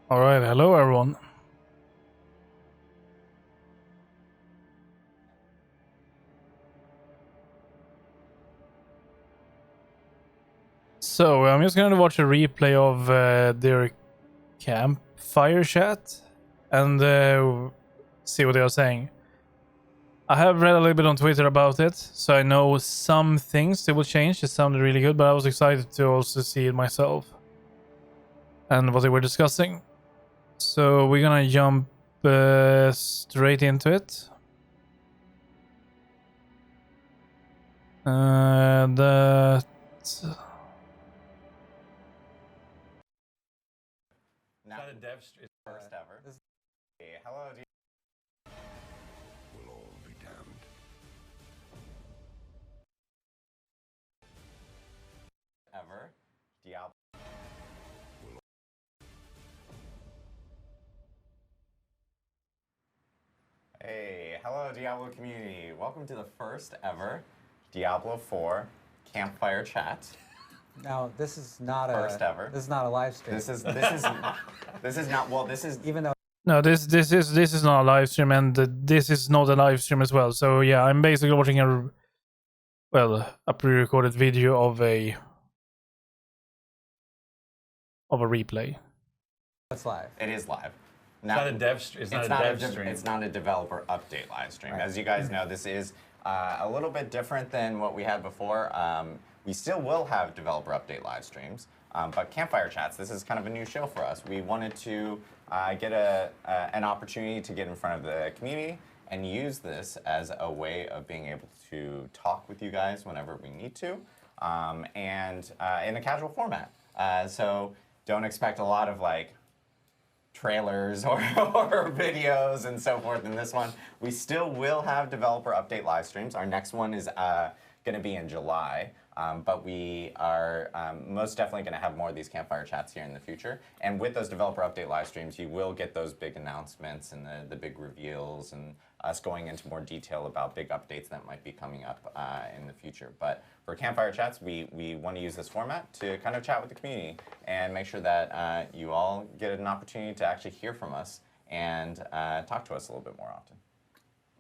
All right, hello everyone. So I'm just gonna watch a replay of their campfire chat and see what they are saying. I have read a little bit on Twitter about it, so I know some things they will change. It sounded really good, but I was excited to also see it myself and what they were discussing. So we're gonna jump straight into it. That. Not a dev first ever. Hey, hello, Will all be damned. ever. Diablo. Hey, hello, Diablo community. Welcome to the first ever Diablo 4 Campfire chat. Now, this is not First ever. This is not a live stream. This is not, well, this is Even though No, this is not a live stream, and this is not a live stream as well. So yeah, I'm basically watching a pre-recorded video of a replay. it's live. it is live. It's not a dev stream. It's not a dev stream. It's not a developer update live stream. Right. As you guys know, this is a little bit different than what we had before. We still will have developer update live streams, but Campfire Chats, this is kind of a new show for us. We wanted to get an opportunity to get in front of the community and use this as a way of being able to talk with you guys whenever we need to, and in a casual format. So don't expect a lot of like trailers or videos and so forth in this one. We still will have developer update live streams. Our next one is going to be in July, but we are most definitely going to have more of these campfire chats here in the future. And with those developer update live streams, you will get those big announcements and the big reveals and us going into more detail about big updates that might be coming up in the future. But for campfire chats, we want to use this format to kind of chat with the community and make sure that you all get an opportunity to actually hear from us and talk to us a little bit more often.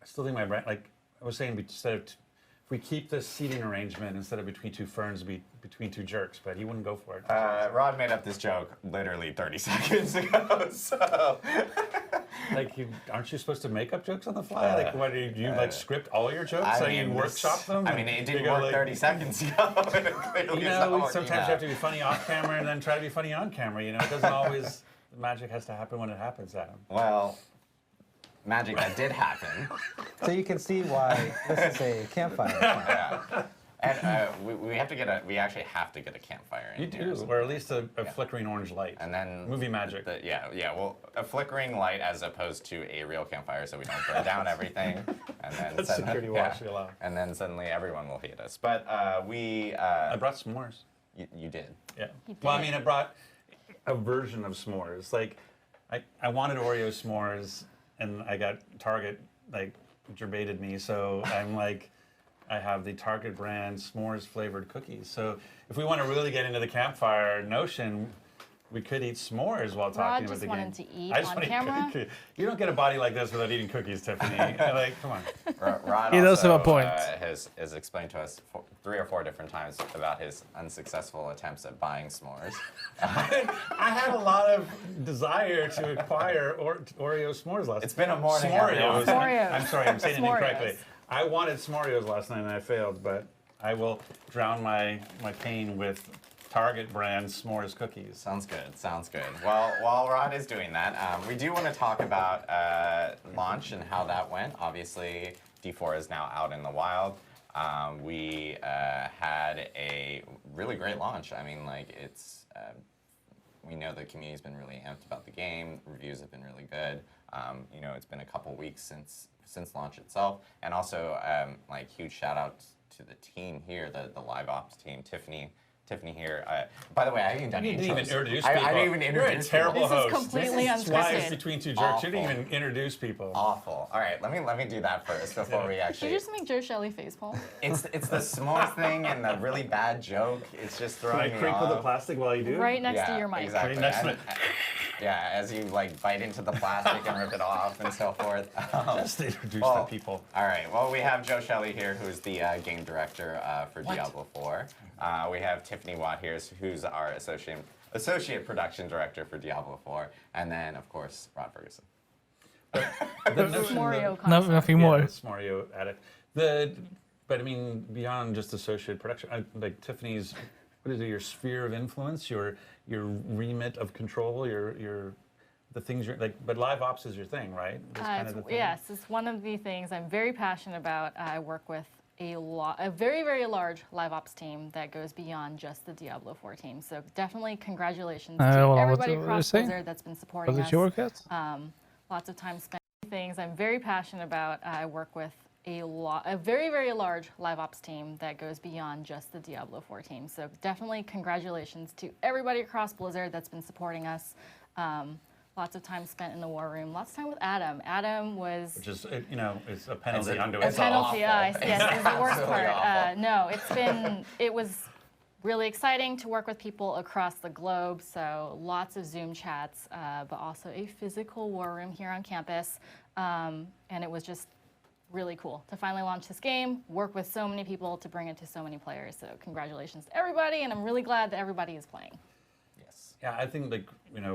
I still think my brain, like I was saying, instead of if we keep this seating arrangement instead of between two ferns, be between two jerks, but he wouldn't go for it. Rod made up this joke literally 30 seconds ago, so. Like, aren't you supposed to make up jokes on the fly? Like, what do you like script all your jokes? So you workshop them? I mean, it didn't work 30 seconds ago. You know, sometimes you have to be funny off camera and then try to be funny on camera. You know, it doesn't always. The magic has to happen when it happens, Adam. Well, magic that did happen. So you can see why this is a campfire. Yeah. And we have to get we actually have to get a campfire in You here. do, or at least a flickering orange light. And then movie magic. Well, a flickering light as opposed to a real campfire, so we don't burn down everything. And then That's security watch we allow. And then suddenly everyone will hate us. But we. I brought s'mores. You did. Yeah. Well, I mean, I brought a version of s'mores. Like, I wanted Oreo s'mores, and I got Target like gerbated me, so I'm like. I have the Target brand s'mores flavored cookies. So if we want to really get into the campfire notion, we could eat s'mores while talking about the game. Rod just wanted to eat I just on want to camera. eat You don't get a body like this without eating cookies, Tiffany. Like, come on. Rod He does have a also, point. Has explained to us 3 or 4 different times about his unsuccessful attempts at buying s'mores. I had a lot of desire to acquire Oreo s'mores last night. It's been a morning. S'moreos. S'moreos. I'm sorry, I'm saying it S'moreos. incorrectly. I wanted s'moreos last night and I failed, but I will drown my pain with Target brand s'mores cookies. Sounds good. Sounds good. Well, while Rod is doing that, we do want to talk about launch and how that went. Obviously, D4 is now out in the wild. We had a really great launch. I mean, like it's. We know the community's been really amped about the game. Reviews have been really good. You know, it's been a couple weeks since launch itself, and also like huge shout out to the team here, the live ops team, Tiffany here. By the way, I haven't done You any didn't intros. even introduce I people. didn't even You're a introduce terrible people. This is host. completely That's why it's unscripted. between two jerks. You didn't Awful. even introduce people. Awful. All right, let me do that first before we Did actually. you just make Joe Shelley facepalm? It's the smallest thing and the really bad joke. It's just Can throwing I me crinkle the off. plastic while you do? Right next to Yeah, your mic. Exactly. Right next to And- Yeah, as you like bite into the plastic and rip it off and so forth. Just introduce the people. All right. Well, we have Joe Shelley here, who's the game director for Diablo 4. We have Tiffany Watt here, who's our associate production director for Diablo 4, and then of course Rod Ferguson. Mario Nothing more. It's Mario addict. But I mean, beyond just associate production, like Tiffany's, what is it? Your sphere of influence, your remit of control, the things you're like. But live ops is your thing, right? Yes, it's one of the things I'm very passionate about. I work with a very, very large live ops team that goes beyond just the Diablo 4 team. So definitely congratulations to everybody across Blizzard that's been supporting us. What did you work at? Lots of time spent on things I'm very passionate about. I work with a very, very large live ops team that goes beyond just the Diablo 4 team. So definitely congratulations to everybody across Blizzard that's been supporting us. Lots of time spent in the war room. Lots of time with Adam. Adam was... Which is, it's a penalty unto a itself. penalty, yes, is the worst part. No, it was really exciting to work with people across the globe. So lots of Zoom chats, but also a physical war room here on campus. And it was just really cool to finally launch this game, work with so many people to bring it to so many players. So congratulations to everybody, and I'm really glad that everybody is playing. Yeah, I think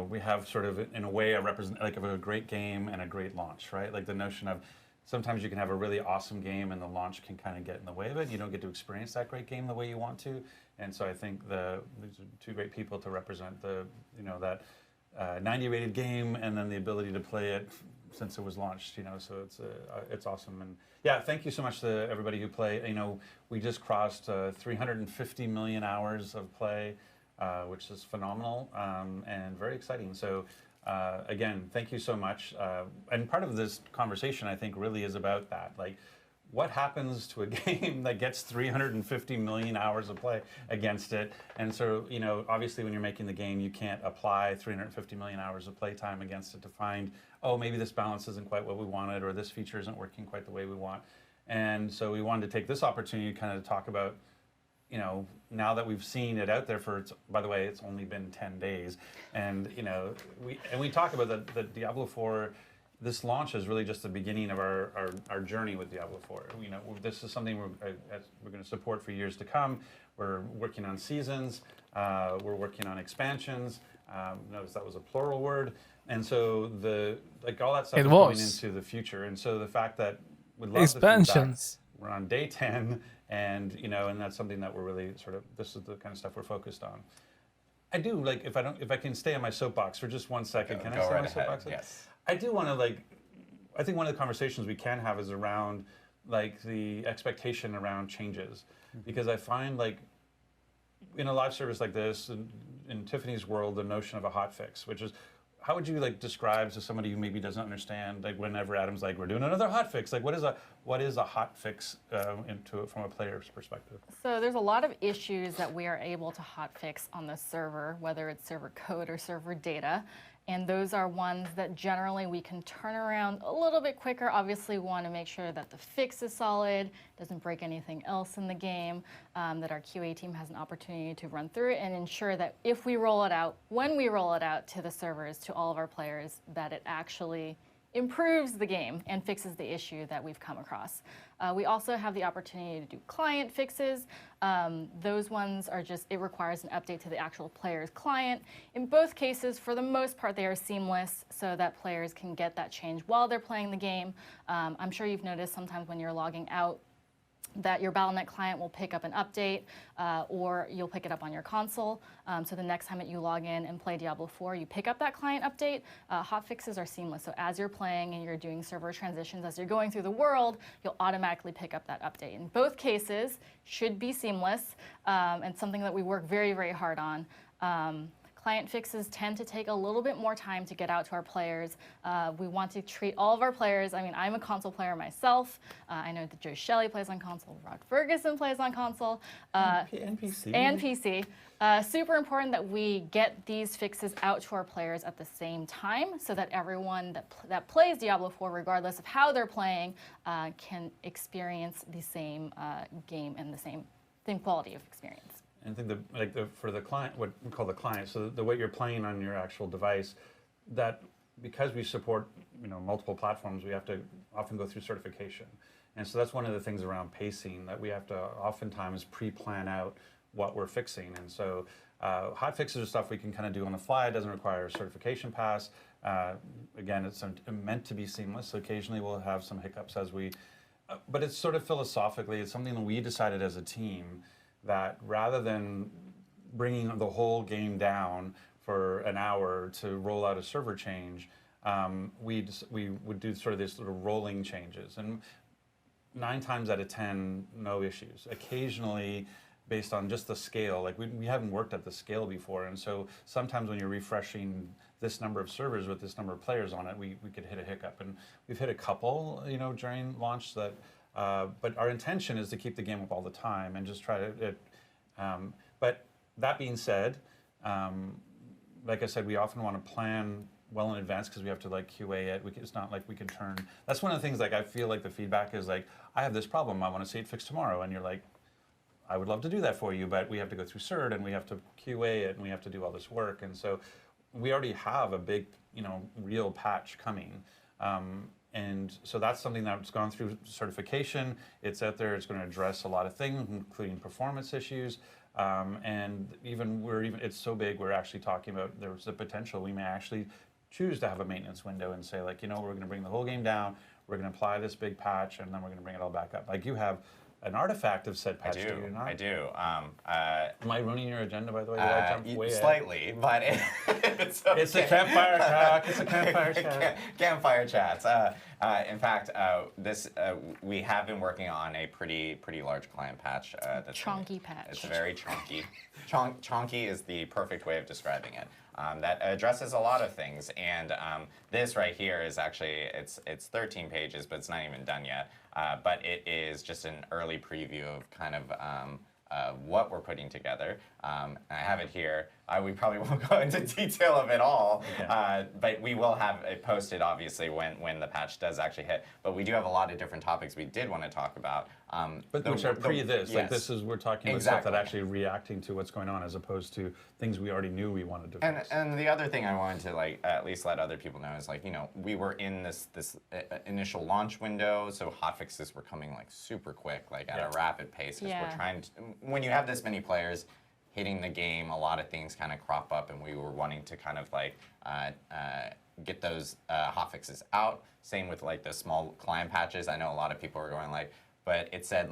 we have sort of in a way of a great game and a great launch, right? Like the notion of sometimes you can have a really awesome game and the launch can kind of get in the way of it. You don't get to experience that great game the way you want to. And so I think these are two great people to represent that 90 rated game and then the ability to play it since it was launched. So it's awesome. And yeah, thank you so much to everybody who play. We just crossed 350 million hours of play. Which is phenomenal and very exciting. So again, thank you so much. And part of this conversation, I think, really is about that. Like, what happens to a game that gets 350 million hours of play against it? And so, obviously when you're making the game, you can't apply 350 million hours of play time against it to find, oh, maybe this balance isn't quite what we wanted, or this feature isn't working quite the way we want. And so we wanted to take this opportunity to kind of talk about, now that we've seen it out there by the way, it's only been 10 days. And, we talk about the Diablo 4, this launch is really just the beginning of our journey with Diablo 4. This is something we're going to support for years to come. We're working on seasons. We're working on expansions. Notice that was a plural word. And so all that stuff is going into the future. And so the fact that we'd love expansions. We're on day 10. And and that's something that we're really this is the kind of stuff we're focused on. I do if I can stay on my soapbox for just 1 second. Can I stay on my soapbox? Yes. I do want to I think one of the conversations we can have is around the expectation around changes, because I find in a live service like this, in Tiffany's world, the notion of a hot fix, which is, how would you describe to somebody who maybe doesn't understand whenever Adam's we're doing another hot fix, what is a hot fix from a player's perspective? So there's a lot of issues that we are able to hot fix on the server, whether it's server code or server data. And those are ones that generally we can turn around a little bit quicker. Obviously, we want to make sure that the fix is solid, doesn't break anything else in the game, that our QA team has an opportunity to run through it and ensure that if we roll it out, when we roll it out to the servers, to all of our players, that it actually improves the game and fixes the issue that we've come across. We also have the opportunity to do client fixes. Those ones are it requires an update to the actual player's client. In both cases, for the most part, they are seamless so that players can get that change while they're playing the game. I'm sure you've noticed sometimes when you're logging out that your Battle.net client will pick up an update, or you'll pick it up on your console. So the next time that you log in and play Diablo 4, you pick up that client update. Hotfixes are seamless. So as you're playing and you're doing server transitions, as you're going through the world, you'll automatically pick up that update. In both cases, should be seamless, and something that we work very, very hard on. Client fixes tend to take a little bit more time to get out to our players. We want to treat all of our players. I mean, I'm a console player myself. I know that Joe Shelley plays on console. Rod Ferguson plays on console. And PC. And PC. Super important that we get these fixes out to our players at the same time so that everyone that plays Diablo 4, regardless of how they're playing, can experience the same game and the same quality of experience. And I think for the client, what we call the client, so the way you're playing on your actual device, that because we support multiple platforms, we have to often go through certification. And so that's one of the things around pacing, that we have to oftentimes pre-plan out what we're fixing. And so hot fixes are stuff we can kind of do on the fly. It doesn't require a certification pass. Again, it's meant to be seamless. So occasionally we'll have some hiccups as we, but it's sort of philosophically, it's something that we decided as a team that rather than bringing the whole game down for an hour to roll out a server change, we would do sort of these sort of rolling changes. And 9 times out of 10, no issues. Occasionally, based on just the scale, like we haven't worked at the scale before, and so sometimes when you're refreshing this number of servers with this number of players on it, we could hit a hiccup, and we've hit a couple, during launch that. But our intention is to keep the game up all the time and just try to. But that being said, like I said, we often want to plan well in advance because we have to QA it. It's not like we can turn. That's one of the things I feel like the feedback is I have this problem. I want to see it fixed tomorrow, and you're like, I would love to do that for you, but we have to go through CERT and we have to QA it and we have to do all this work. And so we already have a big, real patch coming. And so that's something that's gone through certification. It's out there. It's going to address a lot of things, including performance issues. And it's so big, we're actually talking about there's the potential we may actually choose to have a maintenance window and say we're going to bring the whole game down. We're going to apply this big patch, and then we're going to bring it all back up. You have an artifact of said patch, do you not? I do. Am I ruining your agenda, by the way? Did I jump way slightly, but it's okay. It's a campfire talk. It's a campfire chat. Campfire chats. In fact, we have been working on a pretty large client patch. That's Chonky patch. It's very chonky. Chonky is the perfect way of describing it. That addresses a lot of things, and this right here is actually it's 13 pages, but it's not even done yet. But it is just an early preview of kind of what we're putting together. I have it here. We probably won't go into detail of it all, but we will have it posted, obviously, when the patch does actually hit. But we do have a lot of different topics we did want to talk about. Which are this. Yes. We're talking about stuff that actually reacting to what's going on, as opposed to things we already knew we wanted to fix. And the other thing I wanted to at least let other people know is we were in this initial launch window, so hotfixes were coming super quick, at a rapid pace, because we're trying to, when you have this many players hitting the game, a lot of things kind of crop up, and we were wanting to kind of get those hotfixes out. Same with the small client patches. I know a lot of people are going but it said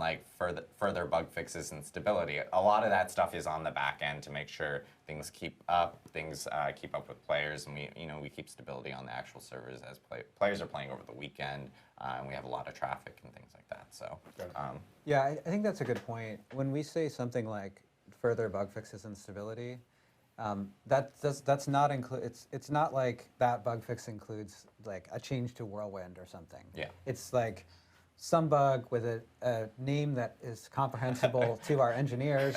further bug fixes and stability. A lot of that stuff is on the back end to make sure things keep up with players, and we keep stability on the actual servers as players are playing over the weekend, and we have a lot of traffic and things like that. So yeah, I think that's a good point. When we say something like further bug fixes and stability, that's not include. It's not like that bug fix includes a change to Whirlwind or something. Yeah, it's some bug with a name that is comprehensible to our engineers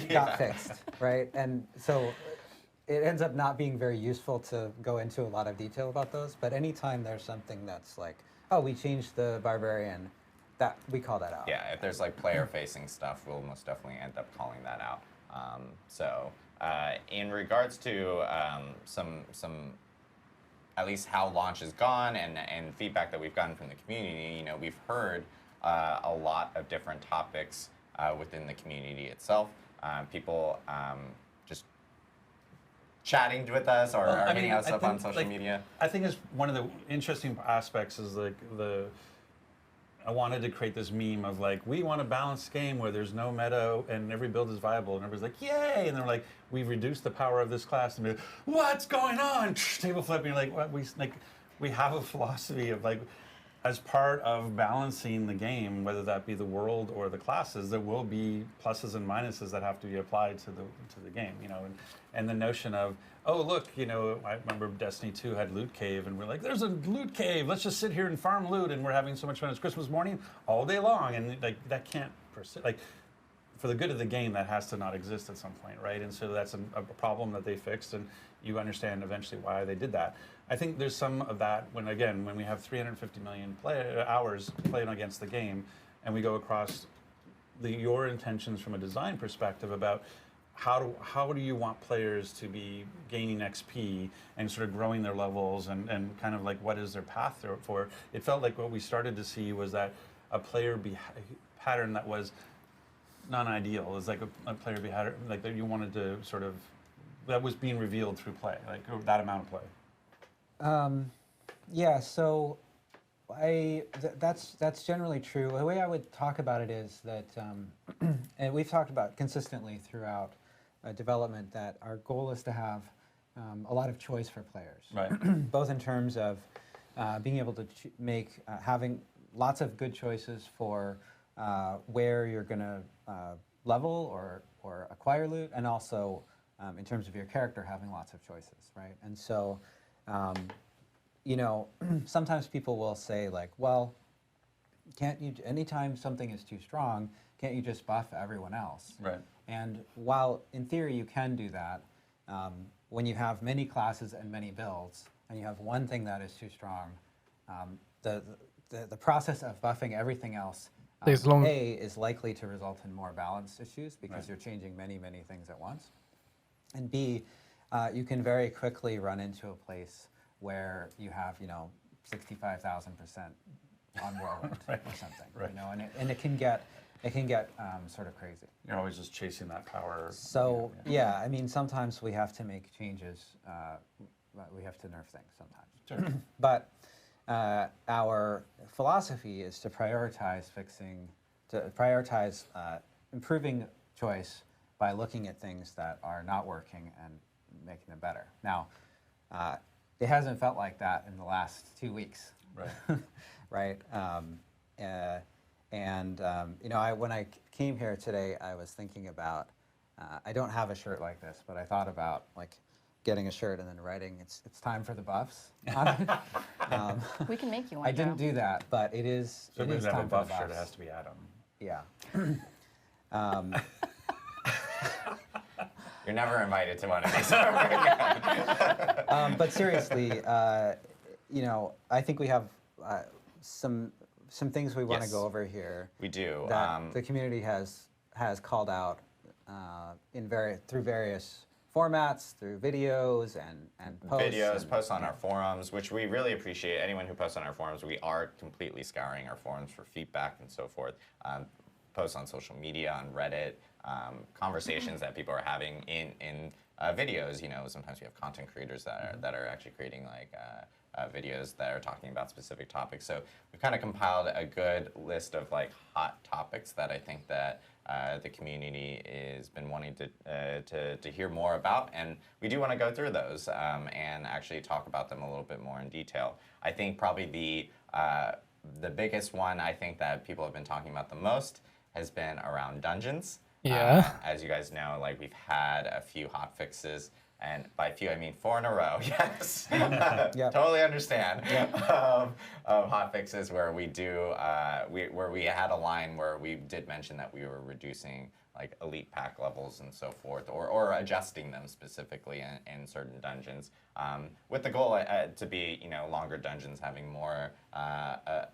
got fixed, right? And so it ends up not being very useful to go into a lot of detail about those. But anytime there's something that's we changed the barbarian, that we call that out. Yeah, if there's player-facing stuff, we'll most definitely end up calling that out. In regards to some at least how launch has gone and feedback that we've gotten from the community, we've heard a lot of different topics within the community itself. People just chatting with us or hitting us up on social media. I think it's one of the interesting aspects is I wanted to create this meme of we want a balanced game where there's no meta and every build is viable, and everybody's yay, and they're we've reduced the power of this class, and what's going on? Table flip, and you're what we have a philosophy of as part of balancing the game, whether that be the world or the classes, there will be pluses and minuses that have to be applied to the game, and the notion of, oh look, I remember Destiny 2 had Loot Cave, and we're there's a Loot Cave, let's just sit here and farm loot, and we're having so much fun. It's Christmas morning all day long, and that can't persist. For the good of the game, that has to not exist at some point, right? And so that's a problem that they fixed, and you understand eventually why they did that. I think there's some of that when we have 350 million hours playing against the game, and we go across your intentions from a design perspective about how do you want players to be gaining XP and sort of growing their levels and kind of like what is their path for? It felt like what we started to see was that a player pattern that was non-ideal. It was like a player behavior like that you wanted to sort of, that was being revealed through play, like that amount of play. Yeah, so that's generally true. The way I would talk about it is that, and we've talked about consistently throughout development, that our goal is to have a lot of choice for players, Right. both in terms of being able to having lots of good choices for where you're going to level or acquire loot, and also in terms of your character having lots of choices, right? And so, you know, sometimes people will say like, well, can't you, anytime something is too strong, can't you just buff everyone else? Right. And while in theory you can do that, when you have many classes and many builds, and you have one thing that is too strong, the process of buffing everything else, A, is likely to result in more balance issues because you're changing many things at once. And B, you can very quickly run into a place where you have, you know, 65,000% on Whirlwind or something, you know, and it can get sort of crazy. You're always just chasing that power. So yeah, I mean, sometimes we have to make changes. We have to nerf things sometimes. Sure. But our philosophy is to prioritize improving choice by looking at things that are not working and making them better. Now, it hasn't felt like that in the last 2 weeks. Right. Right. You know, when I came here today, I was thinking about, I don't have a shirt like this, but I thought about like getting a shirt and then writing, it's time for the buffs on it. We can make you one. I didn't do that, but it is, So it if we is have a time for the buff shirt, it buffs. has to be Adam. Yeah. You're never invited to one of these. But seriously, you know, I think we have some things we want to Yes. go over here. We do. That the community has called out through various formats, through videos and posts. Videos, posts on our forums, which we really appreciate. Anyone who posts on our forums, we are completely scouring our forums for feedback and so forth. Posts on social media, on Reddit, conversations that people are having in videos. You know, sometimes we have content creators that are actually creating like videos that are talking about specific topics. So we've kind of compiled a good list of like hot topics that I think that the community has been wanting to hear more about, and we do want to go through those and actually talk about them a little bit more in detail. I think probably the biggest one I think that people have been talking about the most has been around dungeons. Yeah. As you guys know, like we've had a few hot fixes, and by a few I mean 4 in a row. Yes, Yep. Totally understand. Of hot fixes where we do where we had a line where we did mention that we were reducing like elite pack levels and so forth, or adjusting them specifically in certain dungeons, with the goal to be, you know, longer dungeons having more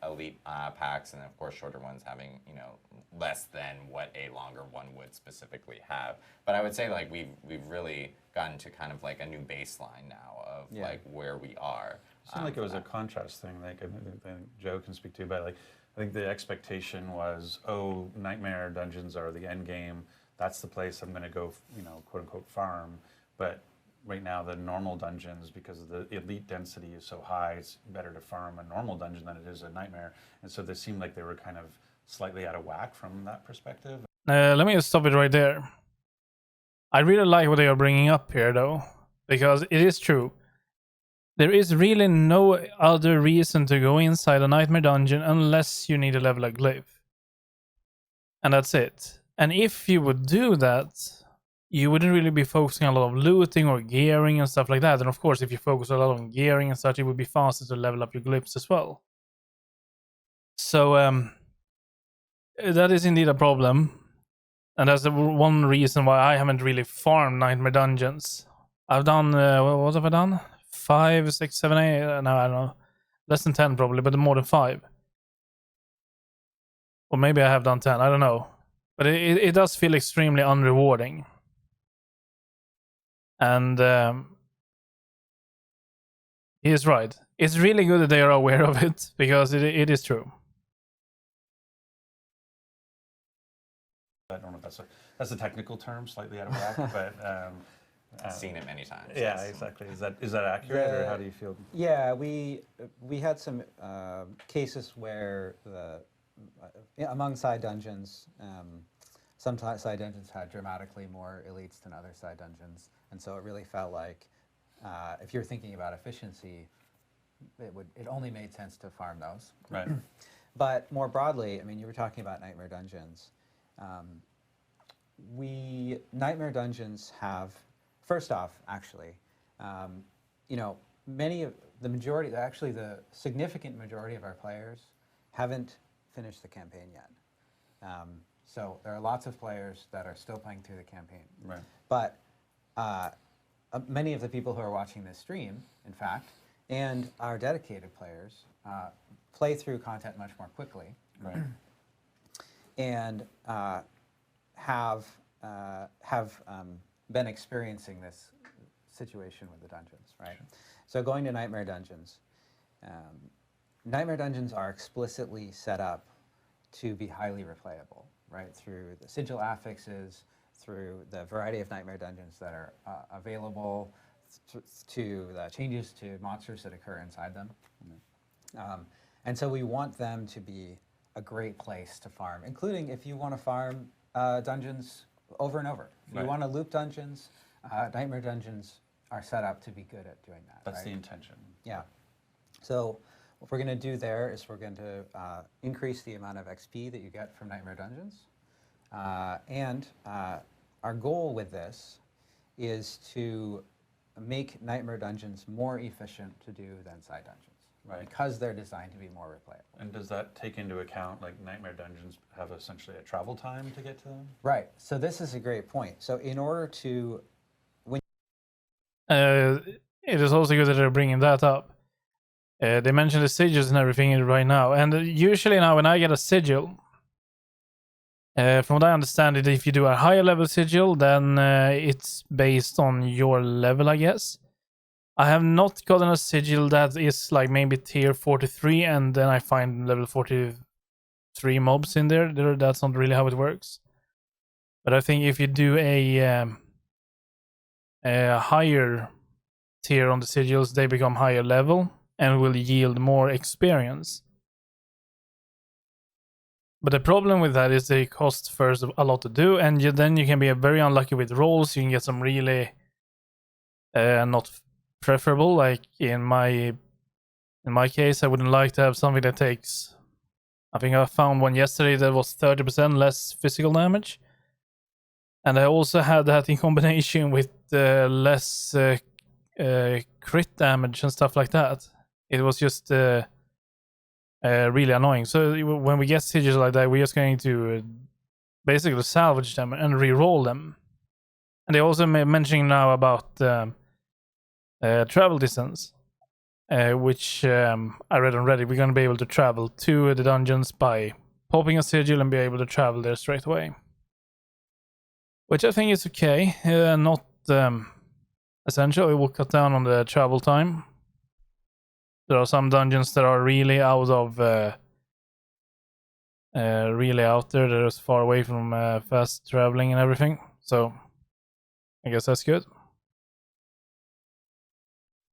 elite packs, and of course shorter ones having, you know, less than what a longer one would specifically have. But I would say like we've really gotten to kind of like a new baseline now of like where we are. It seemed like it was a contrast thing. Like I think Joe can speak to, but like I think the expectation was, oh, nightmare dungeons are the end game. That's the place I'm going to go, you know, quote unquote farm. But right now, the normal dungeons, because the elite density is so high, it's better to farm a normal dungeon than it is a nightmare. And so they seemed like they were kind of slightly out of whack from that perspective. Let me just stop it right there. I really like what they are bringing up here, though, because it is true. There is really no other reason to go inside a nightmare dungeon unless you need to level a glyph. And that's it. And if you would do that, you wouldn't really be focusing a lot of looting or gearing and stuff like that. And of course, if you focus a lot on gearing and such, it would be faster to level up your glyphs as well. So, that is indeed a problem. And that's the one reason why I haven't really farmed nightmare dungeons. I've done, what have I done? 5, 6, 7, 8, no, I don't know. Less than 10 probably, but more than 5. Or maybe I have done 10, I don't know. But it does feel extremely unrewarding. And he is right. It's really good that they are aware of it, because it is true. I don't know if that's a technical term, slightly out of whack, but Seen it many times. yeah, yes. exactly. Is that accurate, or how do you feel? Yeah, we had some cases where among side dungeons, some side dungeons had dramatically more elites than other side dungeons, and so it really felt like if you're thinking about efficiency, it only made sense to farm those. Right. But more broadly, I mean, you were talking about Nightmare Dungeons. Nightmare Dungeons have, first off, actually, the significant majority of our players haven't finished the campaign yet. So there are lots of players that are still playing through the campaign. Right. But many of the people who are watching this stream, in fact, and our dedicated players play through content much more quickly. Right. And have been experiencing this situation with the dungeons, right? Sure. So going to Nightmare Dungeons, Nightmare Dungeons are explicitly set up to be highly replayable, right? Through the sigil affixes, through the variety of Nightmare Dungeons that are available, to the changes to monsters that occur inside them. And so we want them to be a great place to farm, including if you want to farm dungeons over and over. If you want to loop dungeons, Nightmare Dungeons are set up to be good at doing that. That's right? the intention. Yeah. So what we're going to do there is we're going to increase the amount of XP that you get from Nightmare Dungeons. And our goal with this is to make Nightmare Dungeons more efficient to do than side dungeons. Right. Because they're designed to be more replayable. And does that take into account, like, Nightmare Dungeons have essentially a travel time to get to them? Right. So this is a great point. So in order to... It is also good that they're bringing that up. They mentioned the sigils and everything right now. And usually now when I get a sigil, from what I understand it, if you do a higher level sigil, then it's based on your level, I guess. I have not gotten a sigil that is like maybe tier 43 and then I find level 43 mobs in there. That's not really how it works. But I think if you do a higher tier on the sigils, they become higher level and will yield more experience. But the problem with that is they cost first a lot to do, and then you can be very unlucky with rolls. You can get some really not preferable. Like in my case, I wouldn't like to have something that takes... I think I found one yesterday that was 30% less physical damage. And I also had that in combination with less crit damage and stuff like that. It was just really annoying. So when we get sigils like that, we're just going to basically salvage them and re-roll them. And they also mentioning now about travel distance, which I read on Reddit. We're going to be able to travel to the dungeons by popping a sigil and be able to travel there straight away. Which I think is okay, not essential. It will cut down on the travel time. There are some dungeons that are really out of, really out there. They're as far away from fast traveling and everything. So I guess that's good.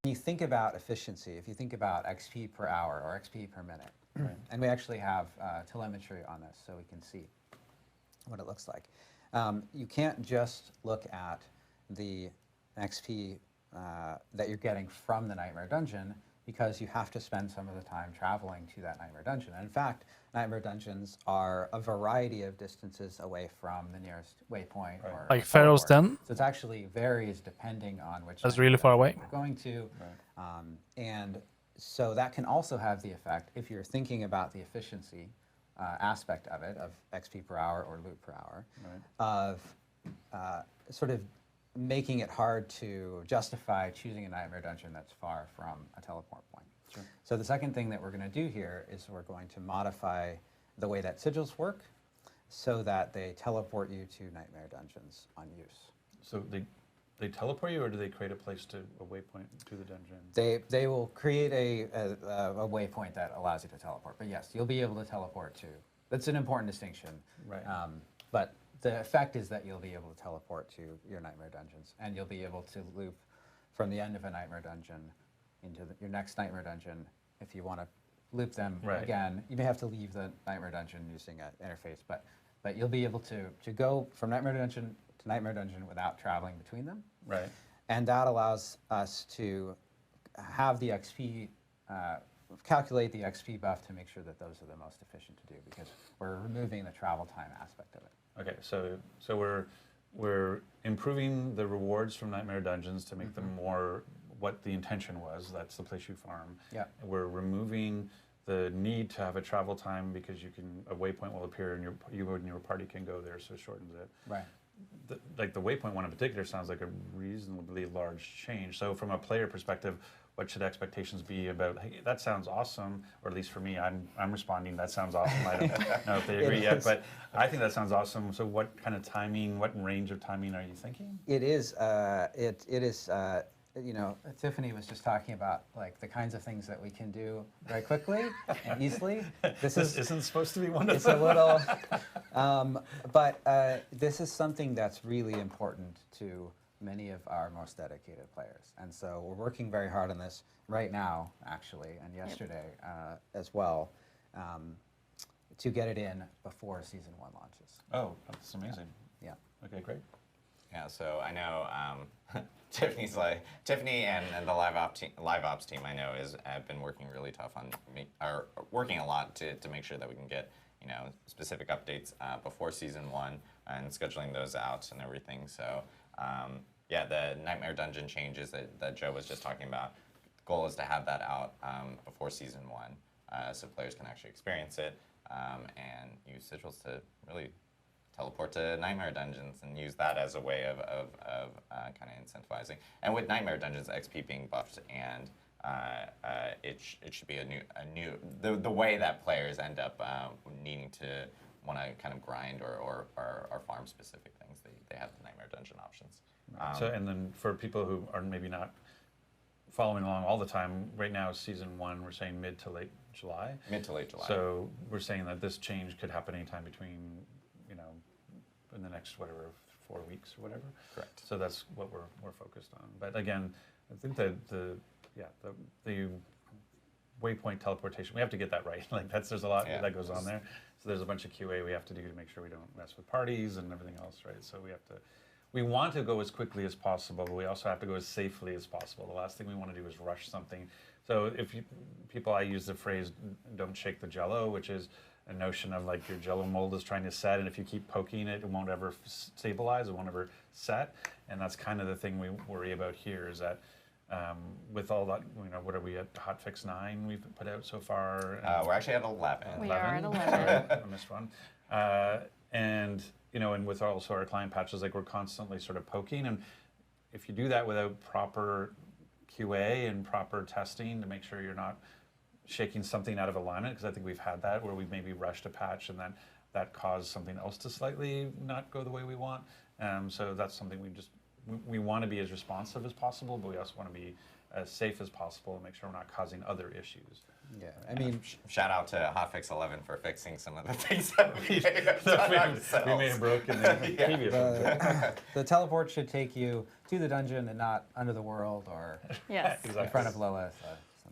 When you think about efficiency, if you think about XP per hour or XP per minute, right. And we actually have telemetry on this so we can see what it looks like. You can't just look at the XP that you're getting from the Nightmare Dungeon, because you have to spend some of the time traveling to that Nightmare Dungeon. And in fact, Nightmare Dungeons are a variety of distances away from the nearest waypoint. Right. Or like Pharaoh's Den? So it's actually varies depending on which That's really far away. you're going to. Right. And so that can also have the effect, if you're thinking about the efficiency aspect of it, of XP per hour or loot per hour, right. Of sort of making it hard to justify choosing a Nightmare Dungeon that's far from a teleport point. Sure. So the second thing that we're going to do here is we're going to modify the way that sigils work so that they teleport you to Nightmare Dungeons on use. So they teleport you, or do they create a place a waypoint to the dungeon? They will create a waypoint that allows you to teleport. But yes, you'll be able to teleport to. That's an important distinction. Right. But the effect is that you'll be able to teleport to your nightmare dungeons, and you'll be able to loop from the end of a nightmare dungeon into your next nightmare dungeon. If you want to loop them again, you may have to leave the nightmare dungeon using an interface, but you'll be able to go from nightmare dungeon to nightmare dungeon without traveling between them. Right. And that allows us to have the XP, calculate the XP buff to make sure that those are the most efficient to do, because we're removing the travel time aspect of it. Okay, so we're improving the rewards from Nightmare Dungeons to make them more what the intention was. That's the place you farm. Yeah. We're removing the need to have a travel time because a waypoint will appear and you and your party can go there, so it shortens it. Right. The waypoint one in particular sounds like a reasonably large change. So from a player perspective, what should expectations be about, hey, that sounds awesome, or at least for me, I'm responding, that sounds awesome. I don't know if they agree yet, but I think that sounds awesome. So what kind of timing, what range of timing are you thinking? It is, you know, Tiffany was just talking about like the kinds of things that we can do very quickly and easily. This isn't supposed to be one of It's them. a little, but this is something that's really important to many of our most dedicated players. And so we're working very hard on this right now, actually, and yesterday as well, to get it in before Season 1 launches. Oh, that's amazing. Yeah. Okay, great. Yeah, so I know Tiffany and the live ops team I know have been working really tough on are working a lot to make sure that we can get specific updates before Season 1 and scheduling those out and everything. So yeah, the Nightmare Dungeon changes that Joe was just talking about. The goal is to have that out before Season 1 so players can actually experience it and use sigils to really teleport to Nightmare Dungeons and use that as a way of kind of incentivizing. And with Nightmare Dungeons, XP being buffed, and it should be the way that players end up needing to want to kind of grind or farm specific things. They have the Nightmare Dungeon options. So, and then for people who are maybe not following along all the time, right now Season 1, we're saying mid to late July. Mid to late July. So we're saying that this change could happen anytime between, in the next, 4 weeks or whatever. Correct. So that's what we're focused on. But again, I think the waypoint teleportation, we have to get that right. Like there's a lot that goes on there. So there's a bunch of QA we have to do to make sure we don't mess with parties and everything else, right? So we want to go as quickly as possible, but we also have to go as safely as possible. The last thing we want to do is rush something. So I use the phrase, don't shake the jello, which is a notion of like your jello mold is trying to set, and if you keep poking it, it won't ever stabilize, it won't ever set. And that's kind of the thing we worry about here is that with all that, what are we at, hotfix 9 we've put out so far? We're actually at 11. We are at 11. I missed one. And with also our client patches, like we're constantly sort of poking. And if you do that without proper QA and proper testing to make sure you're not shaking something out of alignment, because I think we've had that where we've maybe rushed a patch and then that caused something else to slightly not go the way we want. So that's something we want to be as responsive as possible, but we also want to be as safe as possible and make sure we're not causing other issues. Yeah, I mean, shout out to Hotfix 11 for fixing some of the things that we may have broken the previous ones. the teleport should take you to the dungeon and not under the world or Yes. in front of Lilith.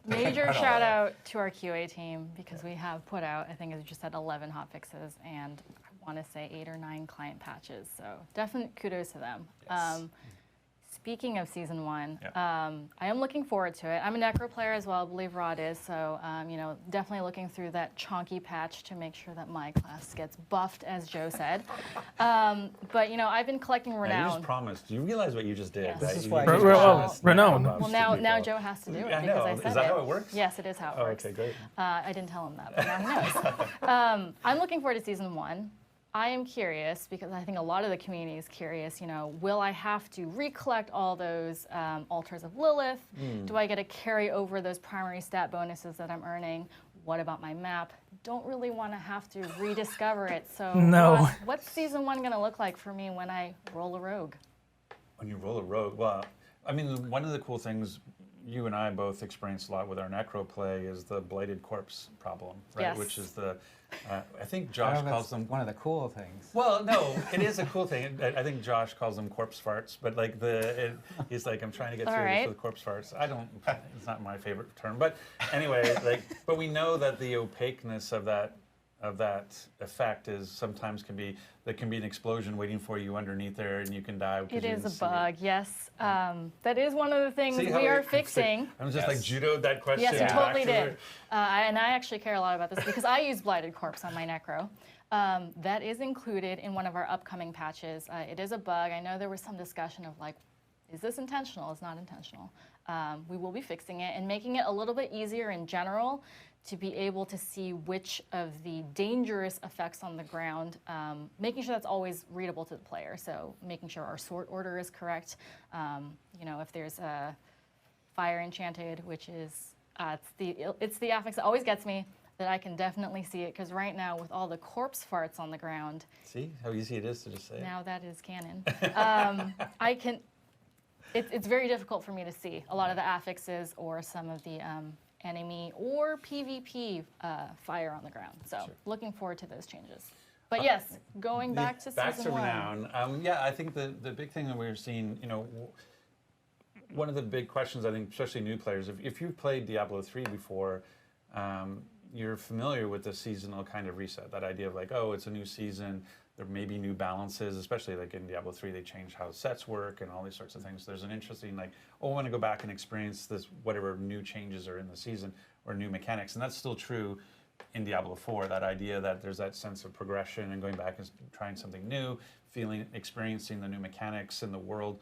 Major shout out to our QA team because we have put out, I think it just said 11 hotfixes and I want to say 8 or 9 client patches. So definite kudos to them. Yes. Speaking of Season 1, I am looking forward to it. I'm a Necro player as well, I believe Rod is, so definitely looking through that chonky patch to make sure that my class gets buffed, as Joe said. But I've been collecting Now, renown. you just promised. Do you realize what you just did? Yes. Right? This is You why just you promised renown. buffs Well, to now people. Joe has to do it I because know. I said Is that it. how it works? Yes, it is how it Oh, works. okay, great. I didn't tell him that, but now he knows. I'm looking forward to Season 1. I am curious because I think a lot of the community is curious, will I have to recollect all those altars of Lilith? Do I get to carry over those primary stat bonuses that I'm earning? What about my map? Don't really want to have to rediscover it. So No. what's Season 1 going to look like for me when I roll a rogue? When you roll a rogue, well, I mean, one of the cool things you and I both experienced a lot with our necro play is the blighted corpse problem, right? Yes. Which is the, I think I Josh don't know if calls that's them. one of the cool things. Well, no, it is a cool thing. I think Josh calls them corpse farts, but like he's like, I'm trying to get All through right. this with corpse farts. It's not my favorite term, but anyway, but we know that the opaqueness of that effect is sometimes can be an explosion waiting for you underneath there, and you can die. It is a bug, yes. That is one of the things we are fixing. I'm just like judoed that question. Yes, you back totally to did. her. And I actually care a lot about this because I use Blighted Corpse on my Necro. That is included in one of our upcoming patches. It is a bug. I know there was some discussion of like, is this intentional? It's not intentional. We will be fixing it and making it a little bit easier in general to be able to see which of the dangerous effects on the ground, making sure that's always readable to the player. So making sure our sort order is correct. You know, if there's a fire enchanted, which is, it's the affix that always gets me, that I can definitely see it. Because right now with all the corpse farts on the ground. See how easy it is to just say it? Now that is canon. It's very difficult for me to see a lot of the affixes or some of the enemy or PvP fire on the ground. So looking forward to those changes. But yes, going back to season 1. Renown. Yeah, I think the big thing that we're seeing, you know, one of the big questions, I think, especially new players, if you've played Diablo 3 before, you're familiar with the seasonal kind of reset. That idea of like, oh, it's a new season, there may be new balances, especially like in Diablo 3, they changed how sets work and all these sorts of things. There's an interesting like, oh, I want to go back and experience this, whatever new changes are in the season or new mechanics. And that's still true in Diablo 4, that idea that there's that sense of progression and going back and trying something new, experiencing the new mechanics in the world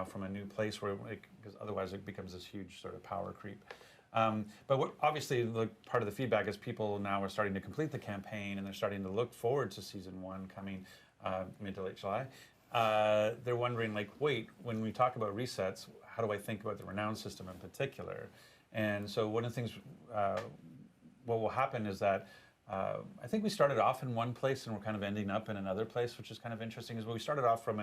from a new place where, because otherwise it becomes this huge sort of power creep. But obviously, part of the feedback is people now are starting to complete the campaign and they're starting to look forward to season 1 coming mid to late July. They're wondering, like, wait, when we talk about resets, how do I think about the renown system in particular? And so one of the things, what will happen is that I think we started off in one place and we're kind of ending up in another place, which is kind of interesting. Is we started off from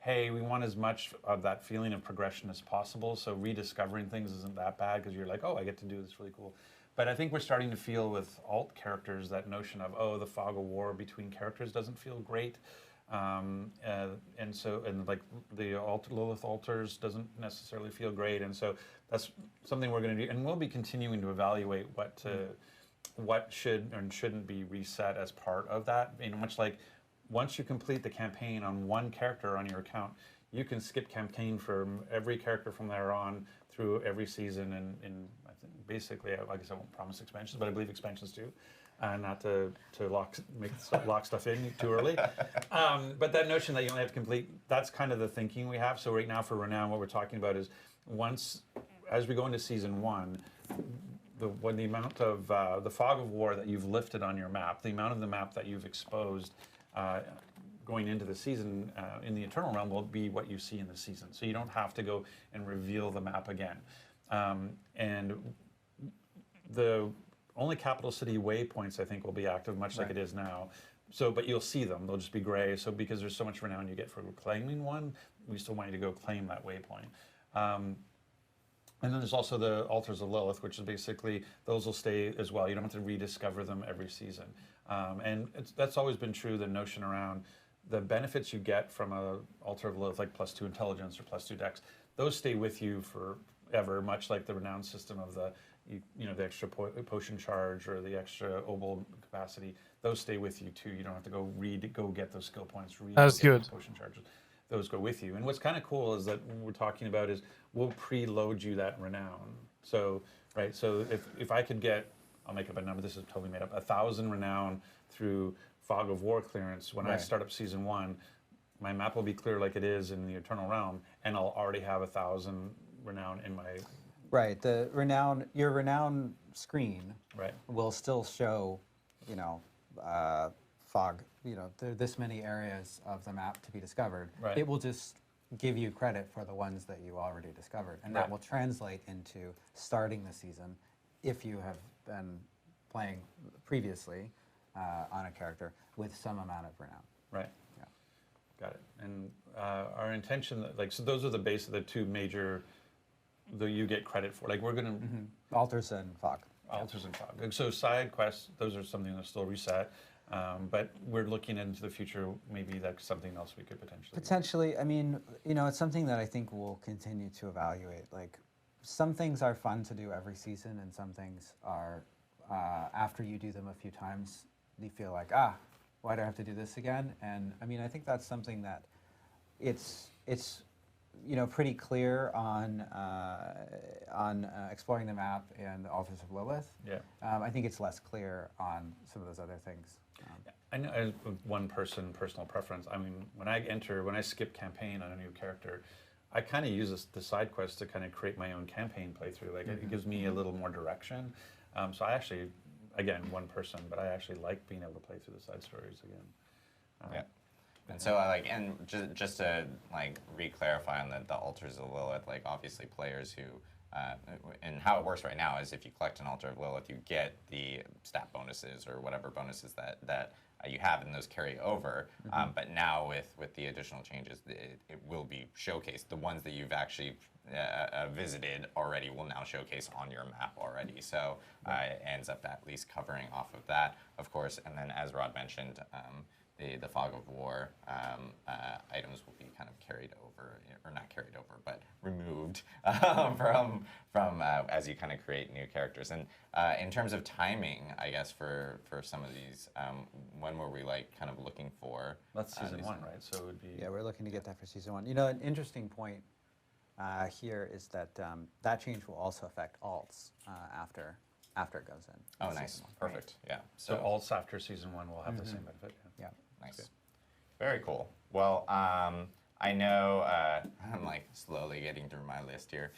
hey, we want as much of that feeling of progression as possible. So rediscovering things isn't that bad because you're like, oh, I get to do this really cool. But I think we're starting to feel with alt characters that notion of, oh, the fog of war between characters doesn't feel great. And like the Lilith altars doesn't necessarily feel great. And so that's something we're going to do. And we'll be continuing to evaluate what should and shouldn't be reset as part of that. You know, much like once you complete the campaign on one character on your account, you can skip campaign from every character from there on through every season. And I think basically, I guess I won't promise expansions, but I believe expansions too. Not to lock stuff in too early. But that notion that you only have to complete, that's kind of the thinking we have. So right now for Renown, what we're talking about is as we go into season 1, when the amount of the fog of war that you've lifted on your map, the amount of the map that you've exposed going into the season in the Eternal Realm will be what you see in the season. So you don't have to go and reveal the map again. And the only capital city waypoints, I think, will be active, much like it is now. So, but you'll see them. They'll just be gray. So because there's so much renown you get for claiming one, we still want you to go claim that waypoint. And then there's also the Altars of Lilith, which is basically, those will stay as well. You don't have to rediscover them every season. And that's always been true, the notion around the benefits you get from a Altar of Lilith, like +2 intelligence or +2 dex, those stay with you forever, much like the renown system of the the extra potion charge or the extra obol capacity. Those stay with you too. You don't have to go get those skill points. That's good. Potion charges. Those go with you. And what's kind of cool is that what we're talking about is we'll preload you that renown. So, right, so if I could get, I'll make up a number, this is totally made up, 1,000 renown through Fog of War clearance, when I start up season 1, my map will be clear like it is in the Eternal Realm, and I'll already have 1,000 renown in my... Right, your renown screen will still show, fog, this many areas of the map to be discovered. Right. It will just give you credit for the ones that you already discovered. And that will translate into starting the season if you have been playing previously on a character with some amount of renown. Right. Got it. And our intention, like, so those are the base of the two major, you get credit for. Like, we're going to Altars and fog. altars and fog. So side quests, those are something that's still reset. But we're looking into the future. Maybe that's something else we could potentially. Potentially, I mean, it's something that I think we'll continue to evaluate. Like, some things are fun to do every season, and some things are, after you do them a few times, you feel like, why do I have to do this again? And I mean, I think that's something that it's pretty clear on exploring the map and the Altars of Lilith. Yeah. I think it's less clear on some of those other things. I know as one personal preference. I mean, when I skip campaign on a new character, I kind of use the side quest to kind of create my own campaign playthrough. Like it gives me a little more direction. So I actually, again, one person, but I actually like being able to play through the side stories again. Yeah. And so and just to like re-clarify on the Altars of Lilith, like obviously players who, and how it works right now is if you collect an Altar of Lilith, you get the stat bonuses or whatever bonuses that you have, and those carry over. But now with the additional changes, it will be showcased. The ones that you've actually visited already will now showcase on your map already. So it ends up at least covering off of that, of course. And then as Rod mentioned, the Fog of War items will be kind of carried over, or not carried over, but removed from as you kind of create new characters. And in terms of timing, I guess for some of these, when were we like kind of looking for? That's season 1, right? So it would be. Yeah, we're looking to get that for season 1. An interesting point here is that that change will also affect alts after it goes in. Oh, nice. Perfect. Right? Yeah. So alts after season 1 will have the same benefit. Yeah. Nice. Very cool. Well, I know I'm like slowly getting through my list here.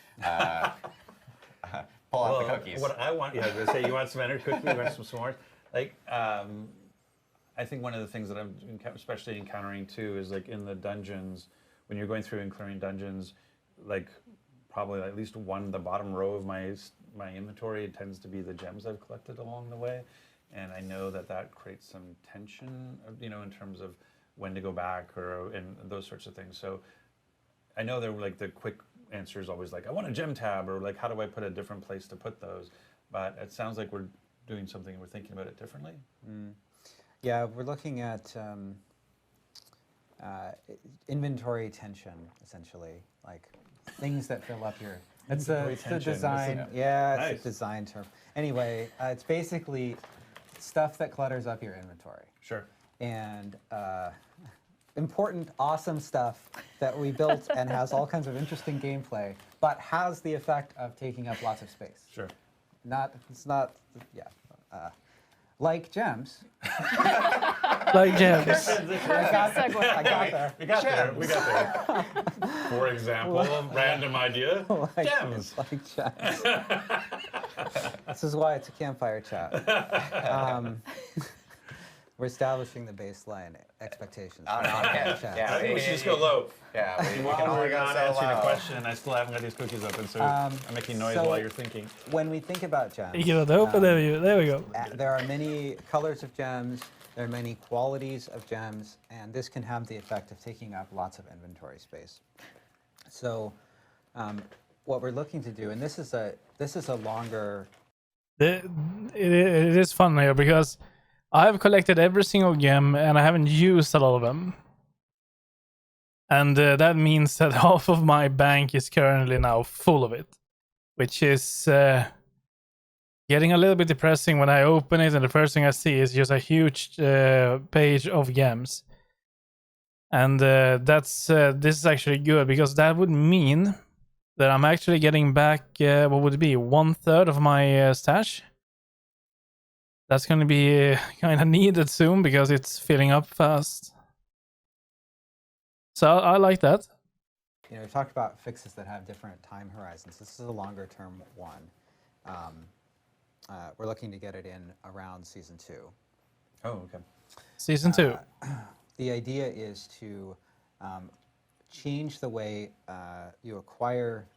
Pull out the cookies. What I want, I was going to say, you want some energy cookies, you want some s'mores? Like, I think one of the things that I'm especially encountering too is like in the dungeons, when you're going through and clearing dungeons, like probably at least the bottom row of my inventory tends to be the gems I've collected along the way. And I know that creates some tension, in terms of when to go back and those sorts of things. So I know that like the quick answer is always like, I want a gem tab, or like, how do I put a different place to put those? But it sounds like we're doing something, we're thinking about it differently. Yeah, we're looking at inventory tension, essentially, like things that fill up your. It's a design. Yeah, Nice. It's a design term. Anyway, it's basically stuff that clutters up your inventory. Sure. And important, awesome stuff that we built and has all kinds of interesting gameplay, but has the effect of taking up lots of space. Sure. Like gems. Like gems. Perfect segue. I got there. We got there. For example, random idea, Like- gems. Like gems. This is why it's a campfire chat. We're establishing the baseline expectations. Oh, no, okay. Chat. I think we should just go low. Yeah, we can While only we're go not so answering a low. question, and I still haven't got these cookies open, so I'm making noise so- while you're thinking. When we think about gems, You give it open, there we go. there are many colors of gems, there are many qualities of gems, and this can have the effect of taking up lots of inventory space. So what we're looking to do, and this is a longer. It is fun here because I've collected every single gem and I haven't used a lot of them. And that means that half of my bank is currently now full of it, which is getting a little bit depressing when I open it and the first thing I see is just a huge page of gems. And this is actually good because that would mean that I'm actually getting back, what would it be, 1/3 of my stash. That's going to be kind of needed soon because it's filling up fast. So I like that. We talked about fixes that have different time horizons. This is a longer term one. We're looking to get it in around season 2. Oh, okay. Season 2. The idea is to change the way you acquire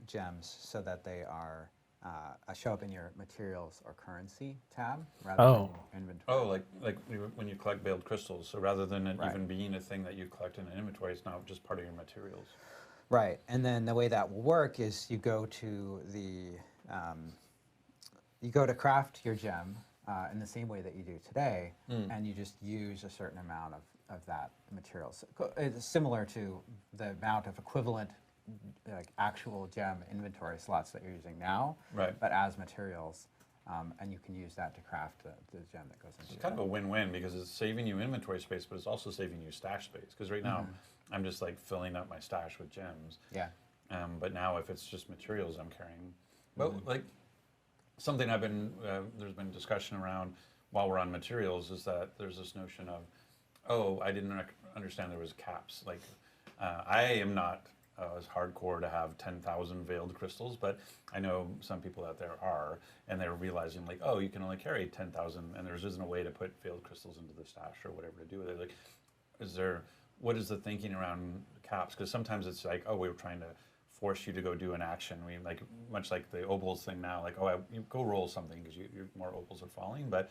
gems so that they are show up in your materials or currency tab rather Oh. than inventory. Oh, when you collect veiled crystals. So rather than it Right. even being a thing that you collect in an inventory, it's now just part of your materials. Right, and then the way that will work is you go to craft your gem in the same way that you do today, and you just use a certain amount of that material. So it's similar to the amount of equivalent like actual gem inventory slots that you're using now, Right. but as materials, and you can use that to craft the gem that goes into It's it. kind of a win-win because it's saving you inventory space, but it's also saving you stash space. Because right now, I'm just like filling up my stash with gems. Yeah. But now, if it's just materials I'm carrying, but like something there's been discussion around while we're on materials is that there's this notion of, oh, I didn't understand there was caps. Like, I am not as hardcore to have 10,000 veiled crystals, but I know some people out there are, and they're realizing like, oh, you can only carry 10,000, and there isn't a way to put veiled crystals into the stash or whatever to do with it. Like, what is the thinking around caps? Because sometimes it's like, oh, we were trying to force you to go do an action. We like much like the opals thing now, like, oh, you go roll something because your more opals are falling, but.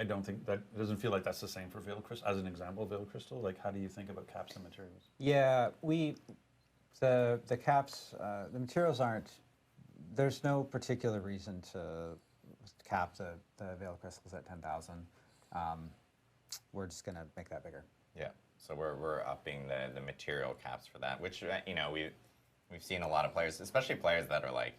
I don't think that it doesn't feel like that's the same for veiled crystal. As an example, veiled crystal, like how do you think about caps and materials? Yeah, the caps, the materials aren't. There's no particular reason to cap the veiled crystals at 10,000. We're just gonna make that bigger. Yeah, so we're upping the material caps for that, which we've seen a lot of players, especially players that are like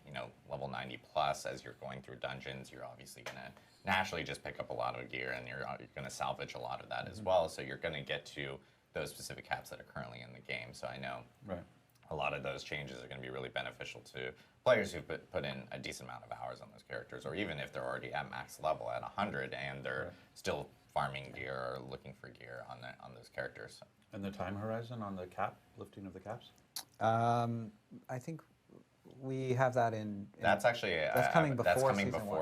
level 90 plus. As you're going through dungeons, you're obviously gonna naturally just pick up a lot of gear, and you're gonna salvage a lot of that as well. So you're gonna get to those specific caps that are currently in the game. So I know a lot of those changes are going to be really beneficial to players who put in a decent amount of hours on those characters, or even if they're already at max level at 100 and they're still farming gear or looking for gear on those characters. And the time horizon on the lifting of the caps? I think we have that in That's actually that's coming before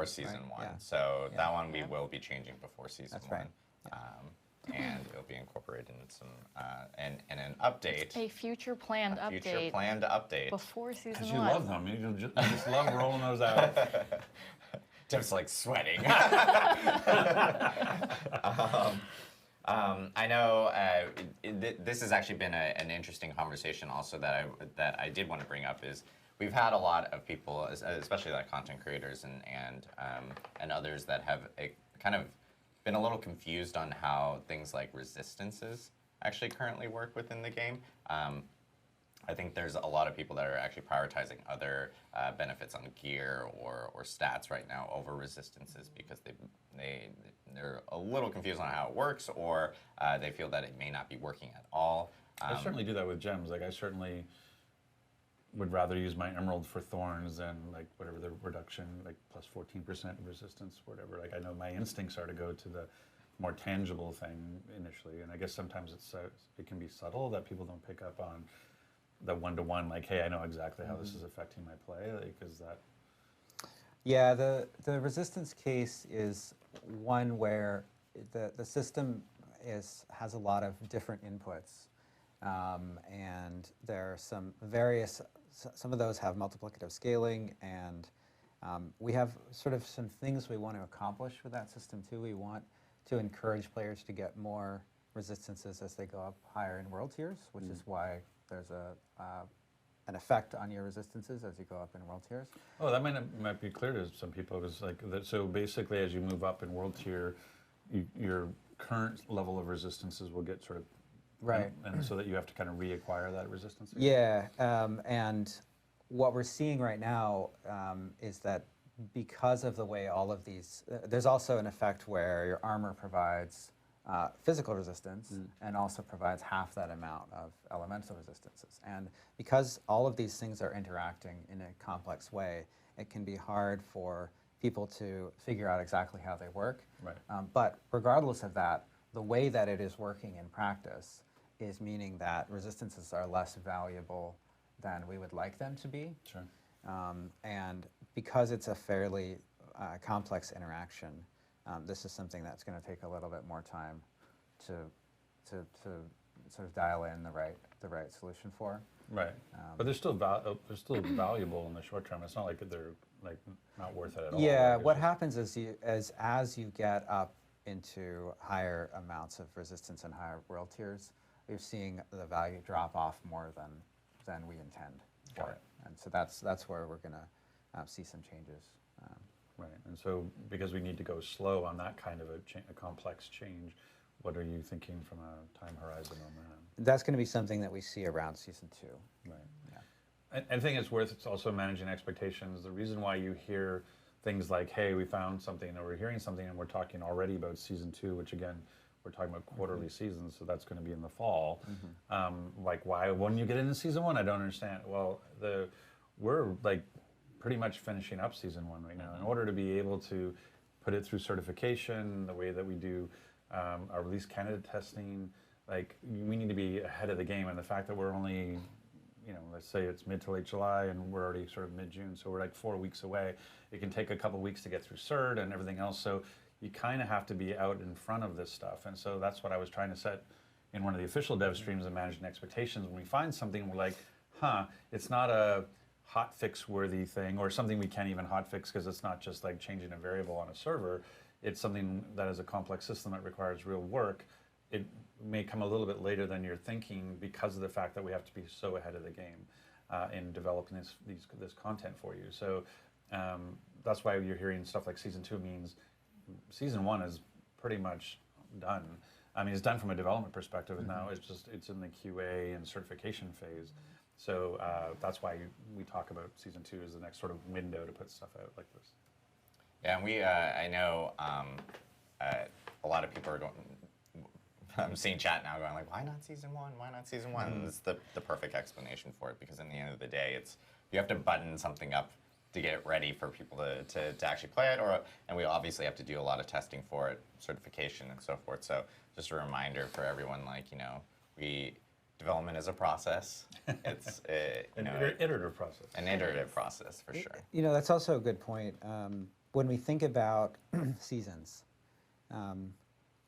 season right? one. Yeah. So that one we will be changing before season That's one. right. Yeah. And it'll be incorporated in some and an update. A future planned Future planned update. before season Because one. you love them. You just love rolling those out. Tim's like sweating. I know this has actually been an interesting conversation also that I did want to bring up is we've had a lot of people, especially like content creators and others that have kind of been a little confused on how things like resistances actually currently work within the game. I think there's a lot of people that are actually prioritizing other benefits on gear or stats right now over resistances because they're a little confused on how it works, or they feel that it may not be working at all. I certainly do that with gems. Like I certainly would rather use my emerald for thorns than like whatever the reduction, like plus 14% resistance, whatever. Like I know my instincts are to go to the more tangible thing initially, and I guess sometimes it can be subtle that people don't pick up on the one-to-one. Like, hey, I know exactly how this is affecting my play. Like, is that? Yeah, the resistance case is one where the system has a lot of different inputs, and there are some of those have multiplicative scaling, and we have sort of some things we want to accomplish with that system too. We want to encourage players to get more resistances as they go up higher in world tiers, which is why there's an effect on your resistances as you go up in world tiers. Oh, that might be clear to some people. It was like that. So basically, as you move up in world tier, your current level of resistances will get sort of right, and so that you have to kind of reacquire that resistance. Yeah, and what we're seeing right now is that because of the way all of these, there's also an effect where your armor provides physical resistance and also provides half that amount of elemental resistances. And because all of these things are interacting in a complex way, it can be hard for people to figure out exactly how they work. Right. But regardless of that, the way that it is working in practice is meaning that resistances are less valuable than we would like them to be. Sure. And because it's a fairly complex interaction, this is something that's going to take a little bit more time to sort of dial in the right solution for. Right. But they're still valuable in the short term. It's not like they're like not worth it at all. Yeah, Like, what it's happens is as you get up into higher amounts of resistance and higher world tiers, you're seeing the value drop off more than we intend for Got it. it. And so that's where we're going to see some changes. Right. And so because we need to go slow on that kind of a complex change, what are you thinking from a time horizon on that? That's going to be something that we see around season 2. Right. Yeah. I think it's worth also managing expectations. The reason why you hear things like, hey, we found something, or we're hearing something, and we're talking already about season 2, which again, we're talking about quarterly seasons, so that's going to be in the fall. Like, why wouldn't you get into season 1? I don't understand. Well, we're like pretty much finishing up season 1 right now. In order to be able to put it through certification, the way that we do our release candidate testing, like we need to be ahead of the game. And the fact that we're only, let's say it's mid to late July and we're already sort of mid-June, so we're like 4 weeks away. It can take a couple weeks to get through cert and everything else. So you kind of have to be out in front of this stuff. And so that's what I was trying to set in one of the official dev streams and managing expectations. When we find something, we're like, it's not a hot fix worthy thing, or something we can't even hot fix because it's not just like changing a variable on a server. It's something that is a complex system that requires real work. It may come a little bit later than you're thinking because of the fact that we have to be so ahead of the game in developing this content for you. So that's why you're hearing stuff like season 2 means season 1 is pretty much done. I mean, it's done from a development perspective, and now it's in the QA and certification phase. So that's why we talk about season 2 as the next sort of window to put stuff out like this. Yeah, and I know a lot of people are going. I'm seeing chat now going like, why not season 1? Why not season 1? And it's the perfect explanation for it, because in the end of the day, you have to button something up to get it ready for people to actually play it, and we obviously have to do a lot of testing for it, certification and so forth. So just a reminder for everyone, like, development is a process. It's An iterative process. An iterative process for sure. That's also a good point. When we think about seasons,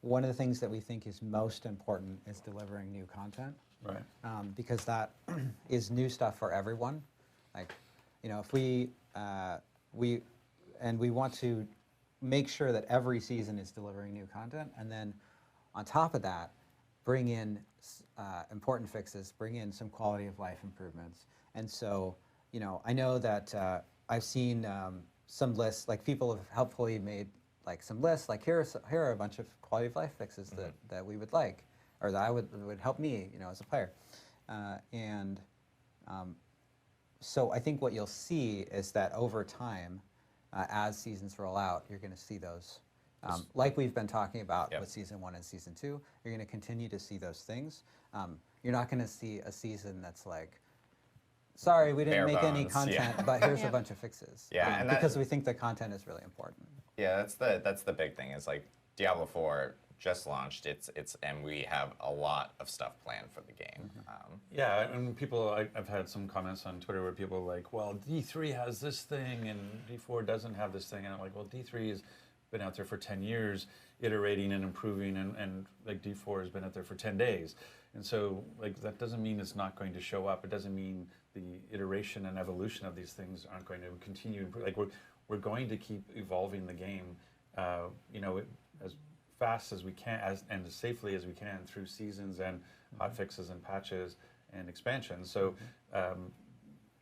one of the things that we think is most important is delivering new content. Right. Because that is new stuff for everyone. Like, if we want to make sure that every season is delivering new content, and then on top of that, bring in important fixes, bring in some quality of life improvements. And so, I know that I've seen some lists, like people have helpfully made like some lists, like here are a bunch of quality of life fixes that we would like, or that would help me, as a player. So I think what you'll see is that over time, as seasons roll out, you're going to see those. Like we've been talking about with season 1 and season 2, you're going to continue to see those things. You're not going to see a season that's like, sorry, we didn't make any content, but here's a bunch of fixes. Yeah, and because we think the content is really important. Yeah, that's the big thing. Is like Diablo 4 just launched. And we have a lot of stuff planned for the game. Yeah, and I've had some comments on Twitter where people are like, well, D3 has this thing and D4 doesn't have this thing, and I'm like, well, D3 has been out there for 10 years, iterating and improving, and like D4 has been out there for 10 days. And so like that doesn't mean it's not going to show up. It doesn't mean the iteration and evolution of these things aren't going to continue. Like we're going to keep evolving the game, as fast as we can, and as safely as we can through seasons and hot fixes and patches and expansions. So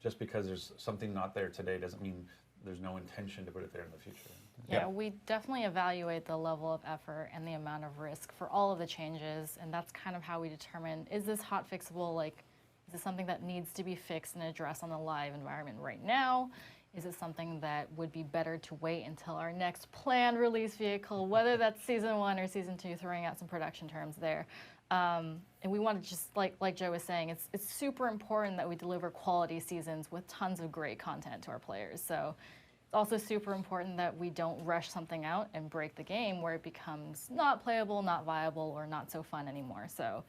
just because there's something not there today doesn't mean there's no intention to put it there in the future. Yeah, we definitely evaluate the level of effort and the amount of risk for all of the changes, and that's kind of how we determine, is this hot fixable? Like, is it something that needs to be fixed and addressed on the live environment right now? Is it something that would be better to wait until our next planned release vehicle, whether that's season 1 or season 2, throwing out some production terms there. And we want to just, like Joe was saying, it's super important that we deliver quality seasons with tons of great content to our players. So it's also super important that we don't rush something out and break the game where it becomes not playable, not viable, or not so fun anymore. So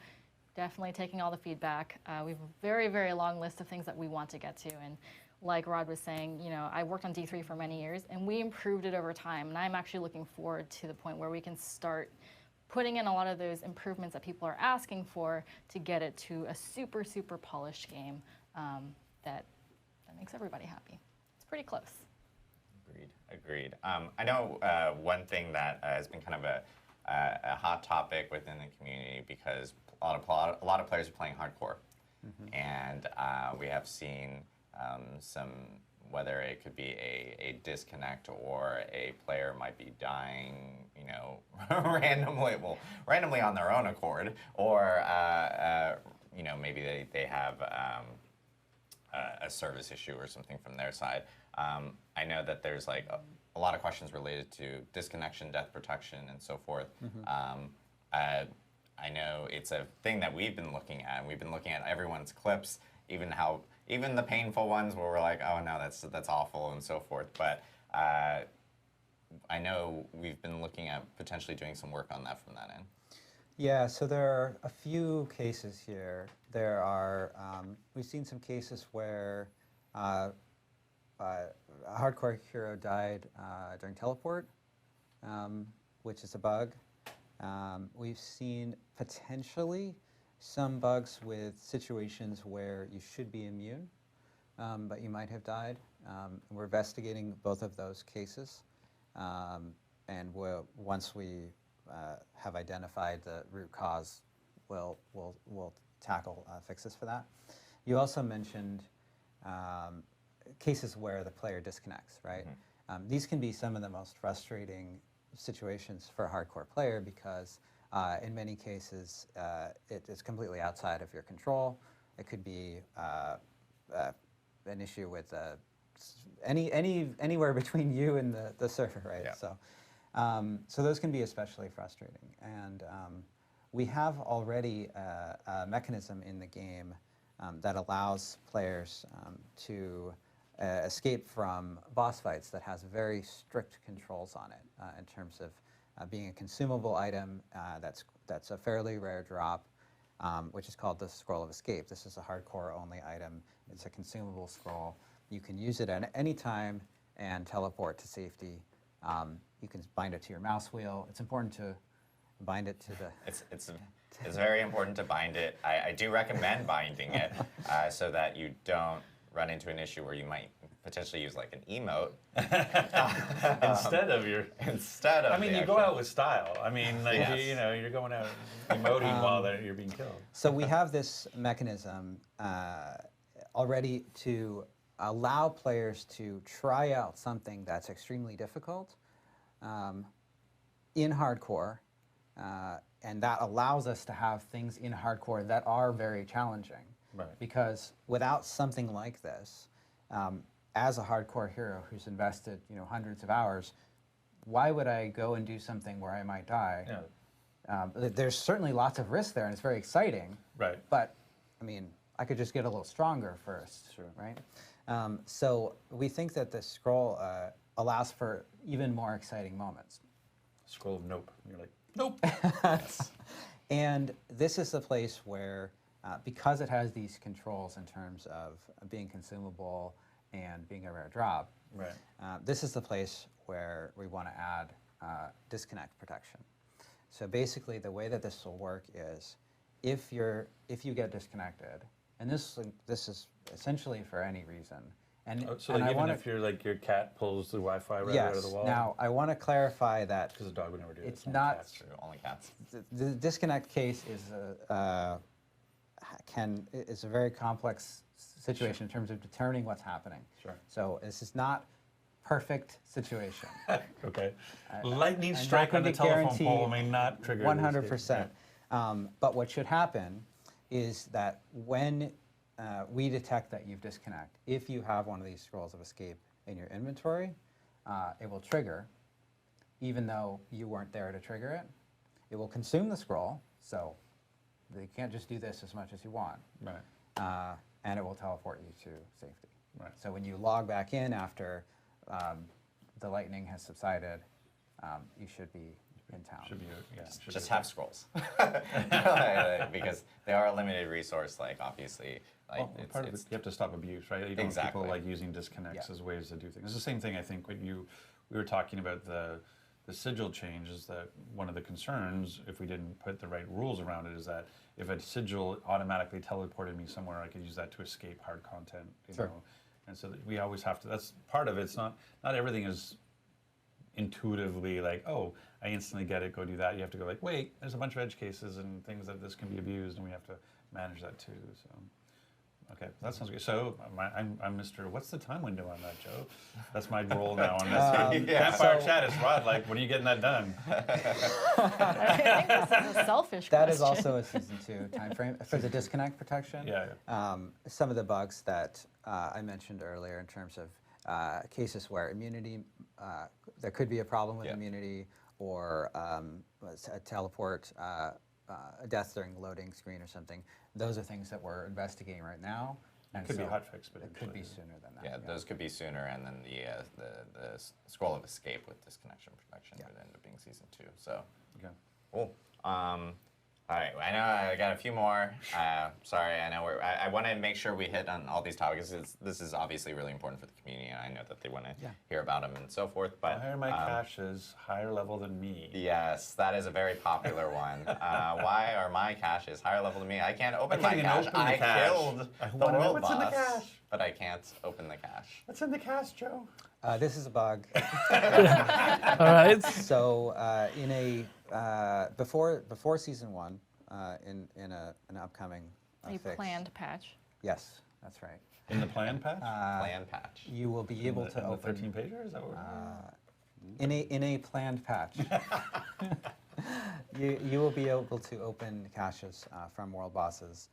definitely taking all the feedback. We have a very, very long list of things that we want to get to. And like Rod was saying, I worked on D3 for many years, and we improved it over time. And I'm actually looking forward to the point where we can start putting in a lot of those improvements that people are asking for to get it to a super, super polished game that makes everybody happy. It's pretty close. Agreed. I know one thing that has been kind of a hot topic within the community because a lot of players are playing hardcore, and we have seen some, whether it could be a disconnect or a player might be dying, randomly on their own accord, or maybe they have a service issue or something from their side. I know that there's like a lot of questions related to disconnection, death protection, and so forth. I know it's a thing that we've been looking at. We've been looking at everyone's clips, even the painful ones where we're like, oh no, that's awful, and so forth. But I know we've been looking at potentially doing some work on that from that end. Yeah, so there are a few cases here. There are, we've seen some cases where a hardcore hero died during teleport, which is a bug. We've seen potentially some bugs with situations where you should be immune, but you might have died. We're investigating both of those cases, and once we have identified the root cause, we'll tackle fixes for that. You also mentioned cases where the player disconnects, right? These can be some of the most frustrating situations for a hardcore player because in many cases it is completely outside of your control. It could be an issue with anywhere between you and the server, right? Yeah. So those can be especially frustrating. And we have already a mechanism in the game that allows players to escape from boss fights that has very strict controls on it in terms of being a consumable item that's a fairly rare drop, which is called the Scroll of Escape. This is a hardcore only item. It's a consumable scroll. You can use it at any time and teleport to safety. You can bind it to your mouse wheel. It's important to bind it to the... It's very important to bind it. I do recommend binding it so that you don't run into an issue where you might potentially use like an emote Instead of your... Instead of I mean, you go out with style. I mean, like, Yes. you're going out emoting while you're being killed. So we have this mechanism already to allow players to try out something that's extremely difficult in hardcore, and that allows us to have things in hardcore that are very challenging. Right. Because without something like this, as a hardcore hero who's invested hundreds of hours, why would I go and do something where I might die? Yeah. There's certainly lots of risk there, and it's very exciting. Right. But I mean, I could just get a little stronger first, Sure. right? So we think that the scroll allows for even more exciting moments. Scroll of nope. And you're like, nope. And this is the place where, because it has these controls in terms of being consumable and being a rare drop, Right. this is the place where we want to add disconnect protection. So basically, the way that this will work is, if you get disconnected, and this is essentially for any reason. And, So and like, I even wanna, if your like Wi-Fi right yes. out of the wall? Now, I want to clarify that Because a dog would never do it's this. not That's true. Only cats. the disconnect case is a very complex situation in terms of determining what's happening. Sure. So this is not perfect situation. Okay. Lightning I'm strike not on the gonna telephone guarantee pole may not trigger this 100%. But what should happen is that when we detect that you've disconnected, if you have one of these scrolls of escape in your inventory, it will trigger, even though you weren't there to trigger it. It will consume the scroll, so you can't just do this as much as you want. Right. And it will teleport you to safety. Right. So when you log back in after the lightning has subsided, you should be in town. Should be, should Just be have scrolls. Because they are a limited resource, like obviously. Like Well, part of it, you have to stop abuse, right? You don't Exactly. want people like using disconnects Yeah. as ways to do things. It's the same thing, I think, when we were talking about the the sigil change is that one of the concerns, if we didn't put the right rules around it, is that if a sigil automatically teleported me somewhere, I could use that to escape hard content. You Sure. know? And so that we always have to. That's part of it. It's not everything is intuitively like, oh, I instantly get it, go do that. You have to go like, wait, there's a bunch of edge cases and things that this can be abused, and we have to manage that too. So. Okay, that sounds good. So I'm Mr. What's the time window on that, Joe? That's my role now on this. Campfire chat is Rod. Like, when are you getting that done? I think this is a selfish That question. is also a season 2 time frame for the disconnect protection. Yeah. Some of the bugs that I mentioned earlier in terms of cases where immunity, there could be a problem with immunity, or a teleport, a death during loading screen or something. Those are things that we're investigating right now. It could be hotfixed, but it could be sooner than that. Yeah, those could be sooner, and then the scroll of escape with disconnection protection would end up being season 2. So, Okay. cool. All right, I know I got a few more. Sorry, I know I want to make sure we hit on all these topics. This is obviously really important for the community, and I know that they want to hear about them and so forth. But Why are my caches higher level than me? yes, that is a very popular one. Why are my caches higher level than me? I can't open my can't even cache. open the I cache. killed I the wanna know world what's in the boss, cache. but I can't open the cache. What's in the cache, Joe? This is a bug. All right. So in a before season 1, in an upcoming A fix. planned patch. Yes, that's right. In the plan patch? Plan patch. You will be able to in the open 13 pager? Is that what in a planned patch. you will be able to open caches from world bosses.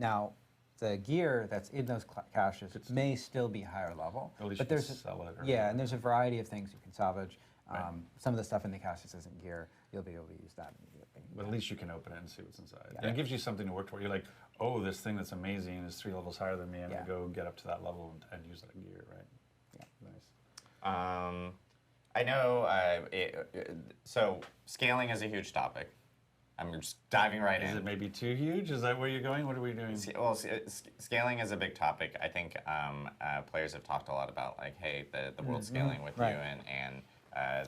Now, the gear that's in those caches may still be higher level, At least but you can there's sell it. Or and there's a variety of things you can salvage. Right. Some of the stuff in the caches isn't gear. You'll be able to use that immediately. But at least you can open it and see what's inside. Yeah. And it gives you something to work toward. You're like, oh, this thing that's amazing is 3 levels higher than me. I'm going to go get up to that level and use that gear, right? Yeah. Nice. I know. So scaling is a huge topic. I'm just diving right in. Is it maybe too huge? Is that where you're going? What are we doing? Well, scaling is a big topic. I think players have talked a lot about, like, hey, the world scaling with right. you and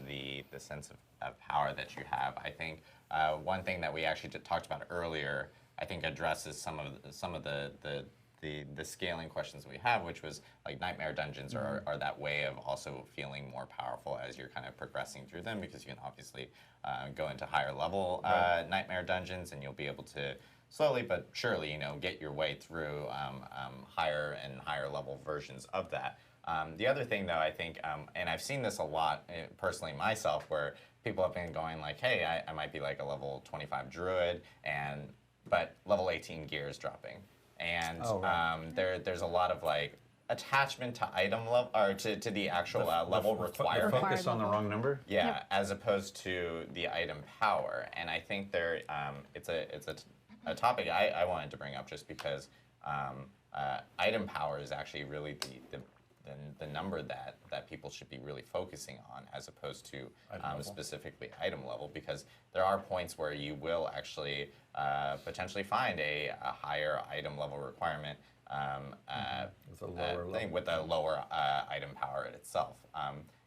the sense of power that you have. I think one thing that we actually talked about earlier, I think addresses some of the scaling questions we have, which was like nightmare dungeons are that way of also feeling more powerful as you're kind of progressing through them, because you can obviously go into higher level nightmare dungeons, and you'll be able to slowly but surely, get your way through higher and higher level versions of that. The other thing, though, I think, and I've seen this a lot personally myself, where people have been going like, hey, I might be like a level 25 druid, but level 18 gear is dropping. And there's a lot of like attachment to item level, or to the actual level requirement. The focus on the wrong number? Yeah, Yep. as opposed to the item power. And I think it's a topic I wanted to bring up, just because item power is actually really the number that people should be really focusing on, as opposed to specifically item level, because there are points where you will actually potentially find a higher item level requirement with a lower item power in itself.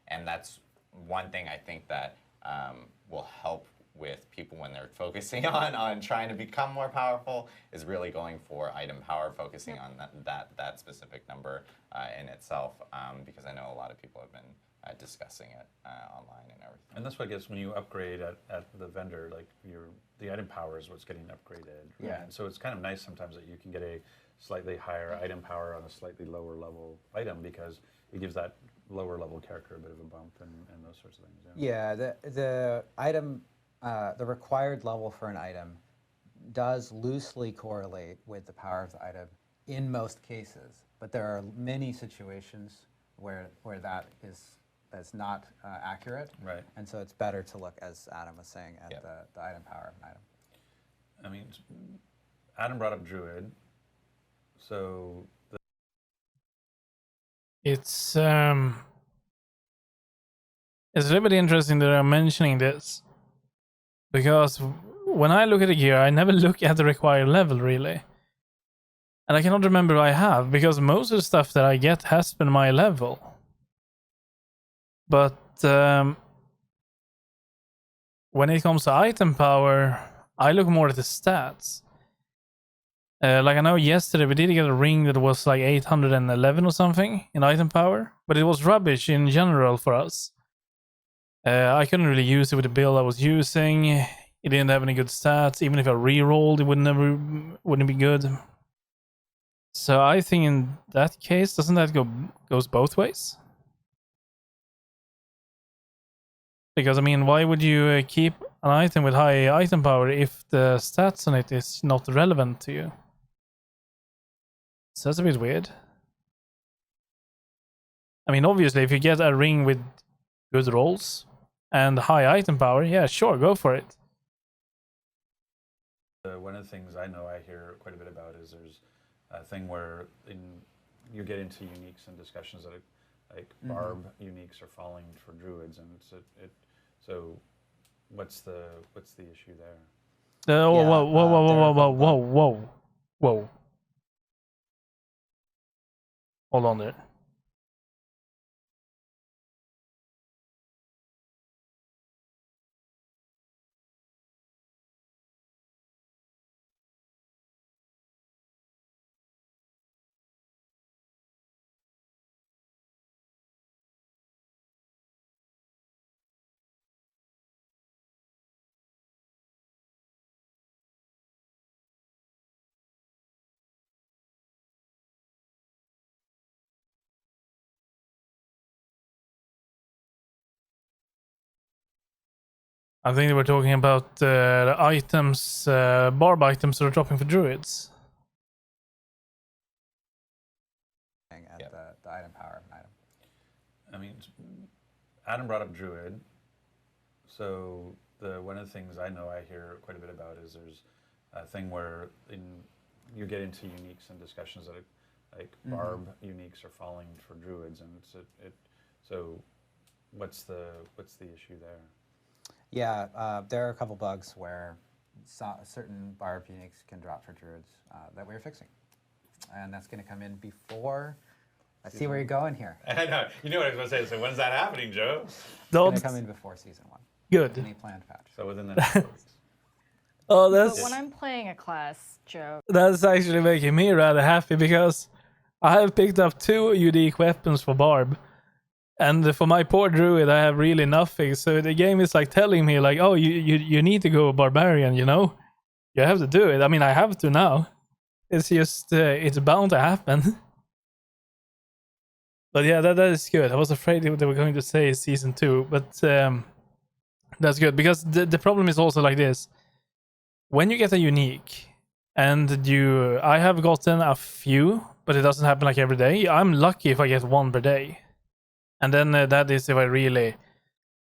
And that's one thing I think that will help with people when they're focusing on trying to become more powerful, is really going for item power, focusing on that specific number in itself, because I know a lot of people have been discussing it online and everything. And that's what I guess when you upgrade at the vendor, like the item power is what's getting upgraded. Yeah. And so it's kind of nice sometimes that you can get a slightly higher item power on a slightly lower level item, because it gives that lower level character a bit of a bump and those sorts of things. Yeah, the item, the required level for an item does loosely correlate with the power of the item in most cases, but there are many situations where that is not accurate. Right. And so it's better to look, as Adam was saying, at the item power of an item. I mean, Adam brought up Druid, so It's a little bit interesting that I'm mentioning this, because when I look at the gear, I never look at the required level, really. And I cannot remember I have, because most of the stuff that I get has been my level. But when it comes to item power, I look more at the stats. Like I know yesterday we did get a ring that was like 811 or something in item power, but it was rubbish in general for us. I couldn't really use it with the build I was using. It didn't have any good stats. Even if I re-rolled, it wouldn't be good. So I think in that case, doesn't that goes both ways? Because I mean, why would you keep an item with high item power if the stats on it is not relevant to you? So that's a bit weird. I mean, obviously, if you get a ring with good rolls and high item power, yeah, sure, go for it. One of the things I know I hear quite a bit about is there's a thing where you get into uniques and discussions that like barb uniques are falling for druids, and so what's the issue there? Whoa. Hold on there. I think they were talking about the items, barb items that are dropping for druids. At the item power item. I mean, Adam brought up druid, so one of the things I know I hear quite a bit about is there's a thing where you get into uniques and discussions that like barb uniques are falling for druids, and so what's the issue there? Yeah, there are a couple bugs where certain barb uniques can drop for druids that we're fixing. And that's going to come in before. I see where you're going here. I know. You know what I was going to say. So when's that happening, Joe? It's going to come in before season 1. Good. Any planned patch. So within the next 4 weeks. Oh, But when I'm playing a class, Joe, that's actually making me rather happy because I have picked up 2 unique weapons for barb. And for my poor druid, I have really nothing. So the game is like telling me, like, oh, you need to go barbarian, you know? You have to do it. I mean, I have to now. It's just, it's bound to happen. But yeah, that is good. I was afraid they were going to say season 2, but that's good. Because the problem is also like this. When you get a unique, and I have gotten a few, but it doesn't happen like every day. I'm lucky if I get 1 per day. And then that is if I really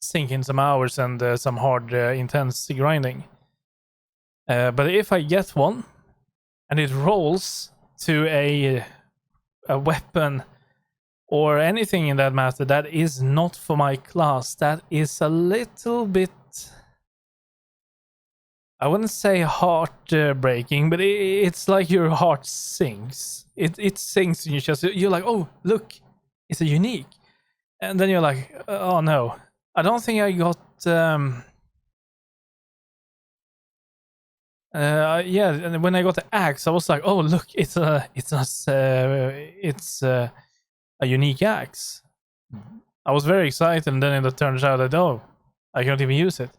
sink in some hours and some hard, intense grinding. But if I get 1, and it rolls to a weapon or anything in that matter that is not for my class, that is a little bit... I wouldn't say heartbreaking, but it's like your heart sinks. It sinks in your chest. You're like, oh, look, it's a unique. And then you're like, oh no, I don't think I got. Yeah, and when I got the axe, I was like, oh look, it's a unique axe. I was very excited, and then it turns out that oh, I can't even use it.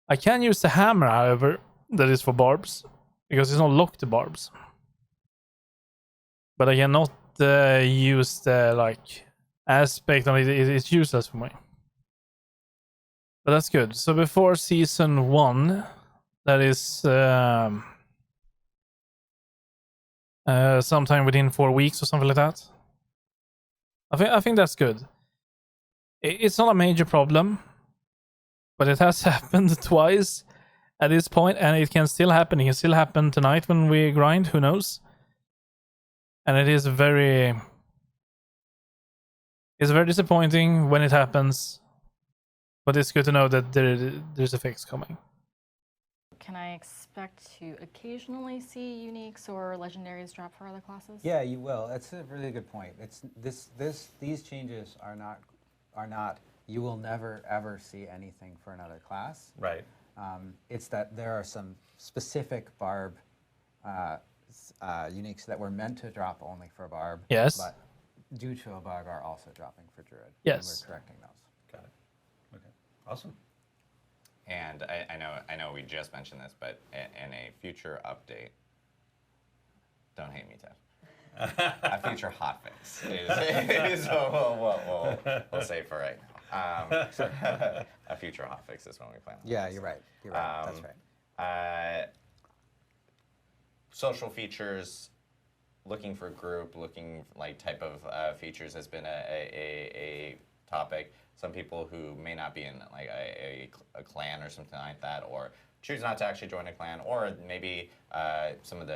I can use the hammer, however, that is for barbs, because it's not locked to barbs. But I cannot use the like aspect on it. It's useless for me. But that's good. So before season 1, that is sometime within 4 weeks or something like that. I think that's good. It's not a major problem, but it has happened twice at this point, and it can still happen. It can still happen tonight when we grind. Who knows? And it is very disappointing when it happens, but it's good to know that there's a fix coming. can I expect to occasionally see uniques or legendaries drop for other classes? Yeah, you will. That's a really good point. It's these changes are not you will never ever see anything for another class. Right. It's that there are some specific Barb uniques that were meant to drop only for Barb. Yes. But due to a bug are also dropping for Druid. Yes. And we're correcting those. Got it. Okay. Awesome. And I know we just mentioned this, but in a future update, don't hate me, Ted. A future hotfix is we'll say for right now. A future hotfix is when we plan on Yeah, this. you're right. You're right. That's right. Social features, looking for group, looking like type of features has been a topic. Some people who may not be in like a clan or something like that, or choose not to actually join a clan, or maybe some of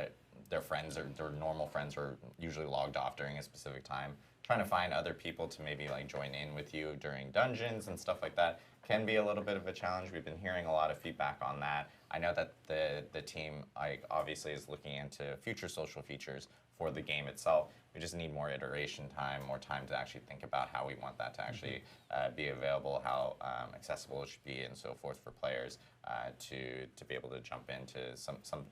their friends or their normal friends are usually logged off during a specific time. Trying to find other people to maybe like join in with you during dungeons and stuff like that can be a little bit of a challenge. We've been hearing a lot of feedback on that. I know that the team obviously is looking into future social features for the game itself. We just need more iteration time, more time to actually think about how we want that to actually be available, how accessible it should be, and so forth for players to be able to jump into some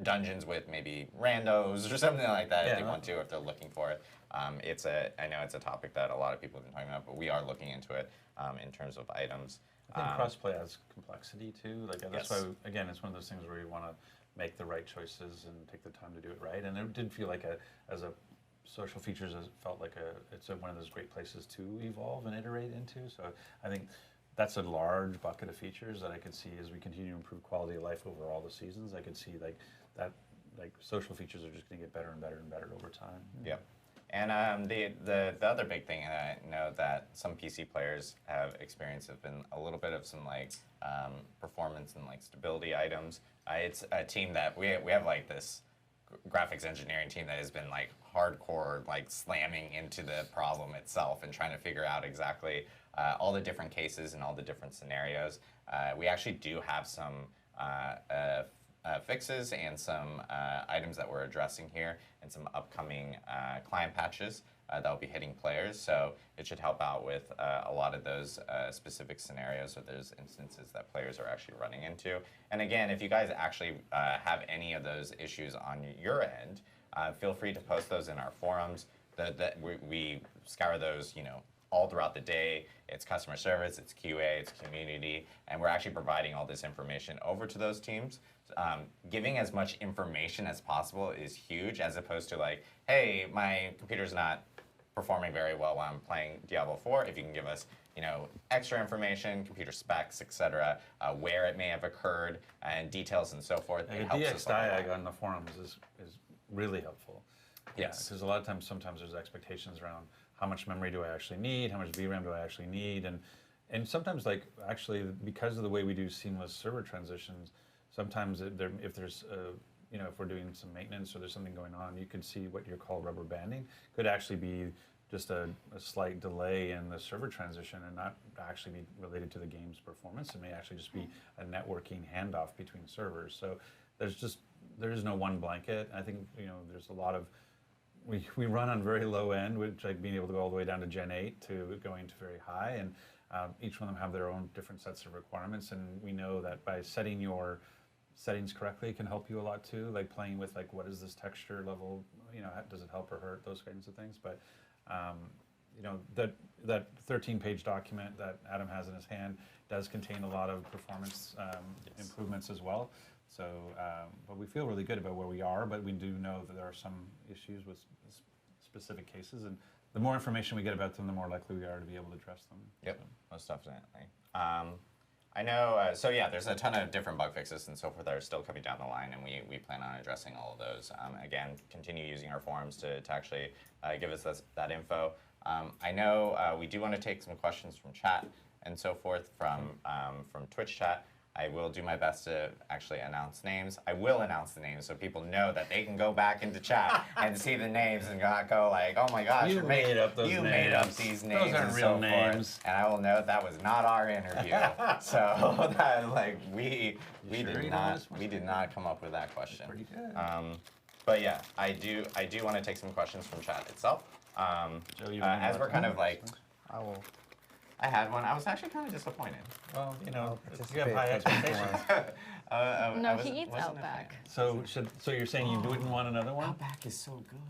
dungeons with maybe randos or something like that if they want to, if they're looking for it. I know it's a topic that a lot of people have been talking about, but we are looking into it in terms of items. I think crossplay has complexity too. Like that's Yes. why, again, it's one of those things where you want to make the right choices and take the time to do it right. And it did feel like as a social features, it felt like it's one of those great places to evolve and iterate into. So I think that's a large bucket of features that I could see as we continue to improve quality of life over all the seasons. I could see like social features are just going to get better and better and better over time. Yep. And the other big thing that I know that some PC players have experienced have been a little bit of some like performance and like stability items. It's a team that we have like this graphics engineering team that has been like hardcore like slamming into the problem itself and trying to figure out exactly all the different cases and all the different scenarios. We actually do have some fixes and some items that we're addressing here and some upcoming client patches that will be hitting players. So it should help out with a lot of those specific scenarios or those instances that players are actually running into. And again, if you guys actually have any of those issues on your end, feel free to post those in our forums. We scour those, all throughout the day. It's customer service, it's QA, it's community, and we're actually providing all this information over to those teams. Giving as much information as possible is huge, as opposed to like, hey, my computer's not performing very well while I'm playing Diablo 4. If you can give us, extra information, computer specs, etc., where it may have occurred, and details and so forth. And it the helps DX us a lot. diag on the forums is really helpful. Yes. Because a lot of times, sometimes there's expectations around how much memory do I actually need, how much VRAM do I actually need, and sometimes like actually because of the way we do seamless server transitions, sometimes if there's if we're doing some maintenance or there's something going on, you could see what you call rubber banding could actually be just a slight delay in the server transition and not actually be related to the game's performance. It may actually just be a networking handoff between servers. So there is no one blanket. I think there's a lot of we run on very low end, which like being able to go all the way down to Gen 8 to going to very high, and each one of them have their own different sets of requirements. And we know that by setting your settings correctly can help you a lot too, like playing with like what is this texture level, does it help or hurt, those kinds of things. But that 13-page document that Adam has in his hand does contain a lot of performance improvements as well. So, but we feel really good about where we are, but we do know that there are some issues with specific cases, and the more information we get about them, the more likely we are to be able to address them. Yep, most definitely. I know, there's a ton of different bug fixes and so forth that are still coming down the line, and we plan on addressing all of those. Again, continue using our forums to actually give us that info. I know we do want to take some questions from chat and so forth from Twitch chat. I will do my best to actually announce names. I will announce the names so people know that they can go back into chat and see the names and not go like, oh my gosh, You made up those made up names. these names. Those aren't and real so names. forth. And I will note that was not our interview. So that we did not come up with that question. Pretty good. But yeah, I do want to take some questions from chat itself. Joe, you As we're kind of like I will I had one. I was actually kind of disappointed. Well, you know, you participate have high if there's expectations. No, he eats Outback. So you're saying you wouldn't want another one? Outback is so good.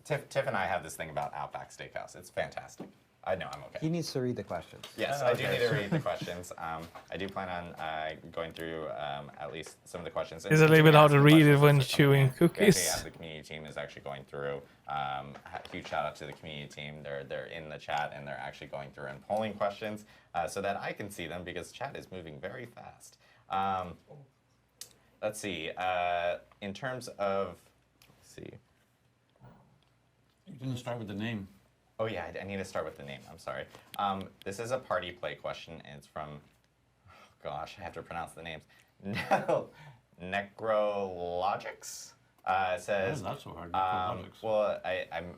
Tiff and I have this thing about Outback Steakhouse. It's fantastic. I know, I'm okay. He needs to read the questions. Yes, Oh, I do okay. need to read the questions. I do plan on going through at least some of the questions. It's a little bit hard to read it when chewing We cookies. actually, the community team is actually going through. Huge shout out to the community team. They're in the chat and they're actually going through and polling questions so that I can see them because chat is moving very fast. Let's see. In terms of, let's see. You didn't start with the name. Oh yeah, I need to start with the name. I'm sorry. This is a party play question, and it's from, oh gosh, I have to pronounce the names. No, Necrologics. It says. Why is that so hard? Necrologics. Well,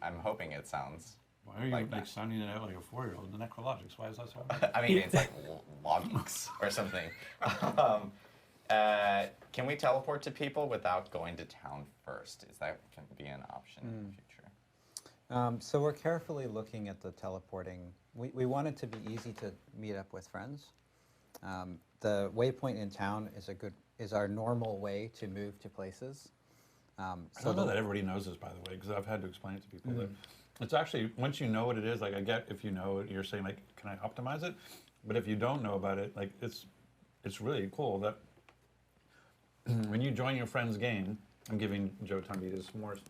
I'm hoping it sounds. Why are you like like that. sounding it out like a 4-year-old? The necrologics. Why is that so hard? I mean, it's like logics or something. Can we teleport to people without going to town first? Is that can be an option in the future? So we're carefully looking at the teleporting. We want it to be easy to meet up with friends. The waypoint in town is our normal way to move to places. I don't know that everybody knows this, by the way, because I've had to explain it to people. That it's actually, once you know what it is, like I get if you know it, you're saying like, can I optimize it? But if you don't know about it, like it's really cool that when you join your friend's game, I'm giving Joe Tumbita s'mores.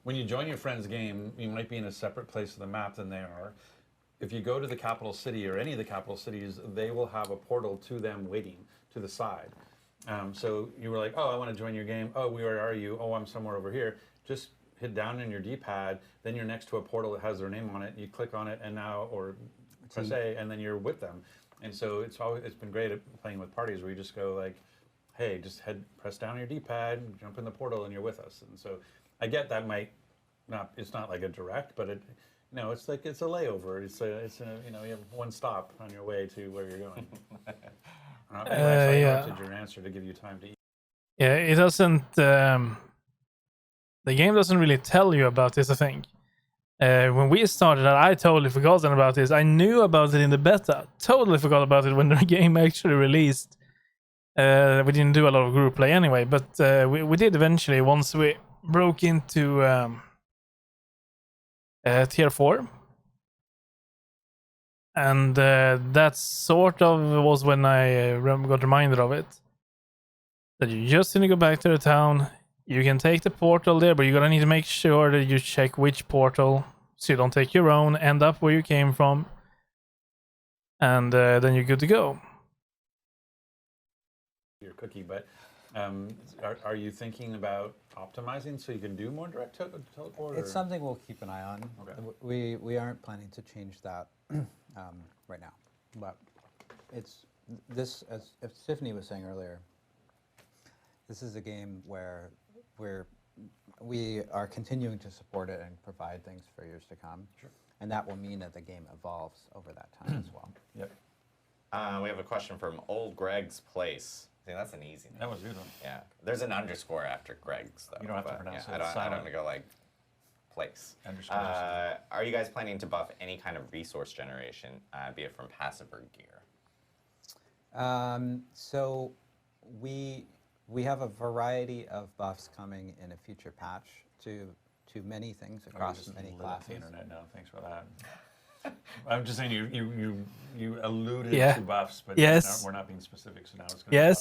When you join your friend's game, you might be in a separate place of the map than they are. If you go to the capital city or any of the capital cities, they will have a portal to them waiting to the side. So you were like, oh, I want to join your game. Oh, where are you? Oh, I'm somewhere over here. Just hit down on your D-pad. Then you're next to a portal that has their name on it. You click on it, and now, or press A, and then you're with them. And so it's been great at playing with parties where you just go like, hey, just press down your D-pad, jump in the portal, and you're with us. And so I get that might not, it's not like a direct, but it, you know, it's like it's a layover. It's a you know, you have one stop on your way to where you're going. Anyway, so I interrupted your answer to give you time to eat. Yeah, it doesn't. The game doesn't really tell you about this, I think. When we started, I totally forgotten about this. I knew about it in the beta. Totally forgot about it when the game actually released. We didn't do a lot of group play anyway, but we did eventually once we broke into tier 4. And that sort of was when I got reminded of it. That you just need to go back to the town. You can take the portal there, but you're gonna need to make sure that you check which portal, so you don't take your own, end up where you came from, and then you're good to go. Your cookie, but are you thinking about optimizing so you can do more direct teleport? It's something we'll keep an eye on. Okay. We aren't planning to change that right now, but it's this, as Tiffany was saying earlier, this is a game where we are continuing to support it and provide things for years to come. Sure. And that will mean that the game evolves over that time as well. Yep. We have a question from Old Greg's Place. I think that's an easy name. That was a good one. Yeah, there's an underscore after Greg's though. You don't have to but, pronounce yeah, it. I don't Silent. want to go like place. Underscore. Are you guys planning to buff any kind of resource generation, be it from passive or gear? So we have a variety of buffs coming in a future patch to many things across many classes. The internet now. Thanks for that. I'm just saying you alluded Yeah. to buffs, but Yes. we're not being specific, so now it's going to be I mean,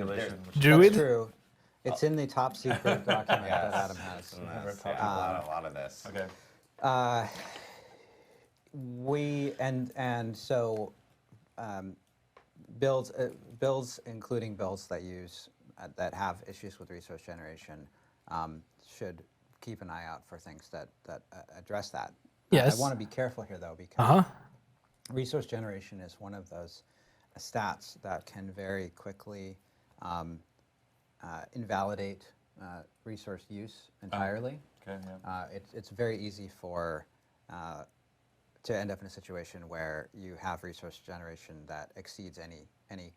speculation. which is Druid? That's true. It's in the top secret document that Adam has. And We're that's, talking a lot of this. Okay. So builds including builds that use that have issues with resource generation should keep an eye out for things that address that. Yes. I want to be careful here though, because Uh-huh. resource generation is one of those stats that can very quickly invalidate resource use entirely. Okay. Yeah. It's very easy for to end up in a situation where you have resource generation that exceeds any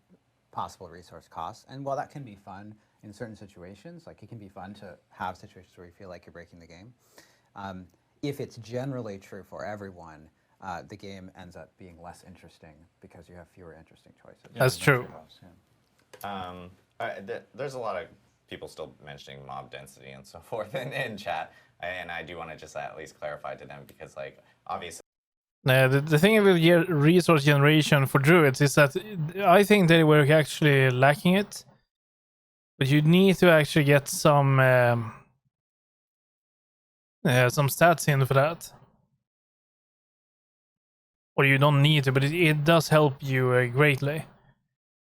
possible resource costs. And while that can be fun in certain situations, like it can be fun to have situations where you feel like you're breaking the game, if it's generally true for everyone, the game ends up being less interesting because you have fewer interesting choices. Yeah, That's there's true. trade-offs, yeah. There's a lot of people still mentioning mob density and so forth in chat, and I do want to just at least clarify to them because, like, obviously. The thing with resource generation for druids is that I think they were actually lacking it, but you need to actually get some stats in for that. Or you don't need to, but it does help you greatly.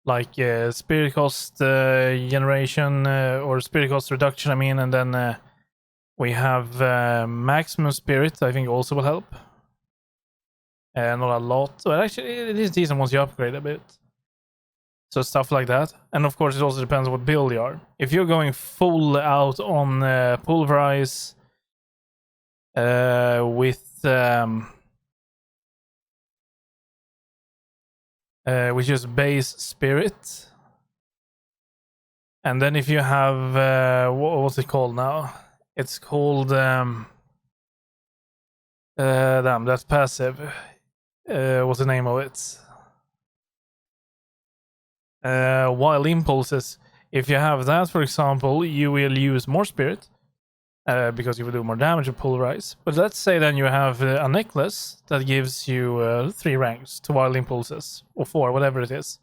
Like spirit cost generation or spirit cost reduction, I mean, and then we have maximum spirit, I think also will help. Not a lot. Well, actually, it is decent once you upgrade a bit. So stuff like that. And of course, it also depends on what build you are. If you're going full out on pulverize with which is base spirit, and then if you have what's it called now? It's called damn, that's passive. What's the name of it? Wild impulses. If you have that, for example, you will use more spirit because you will do more damage with pulverize. But let's say then you have a necklace that gives you 3 ranks to wild impulses, or 4, whatever it is.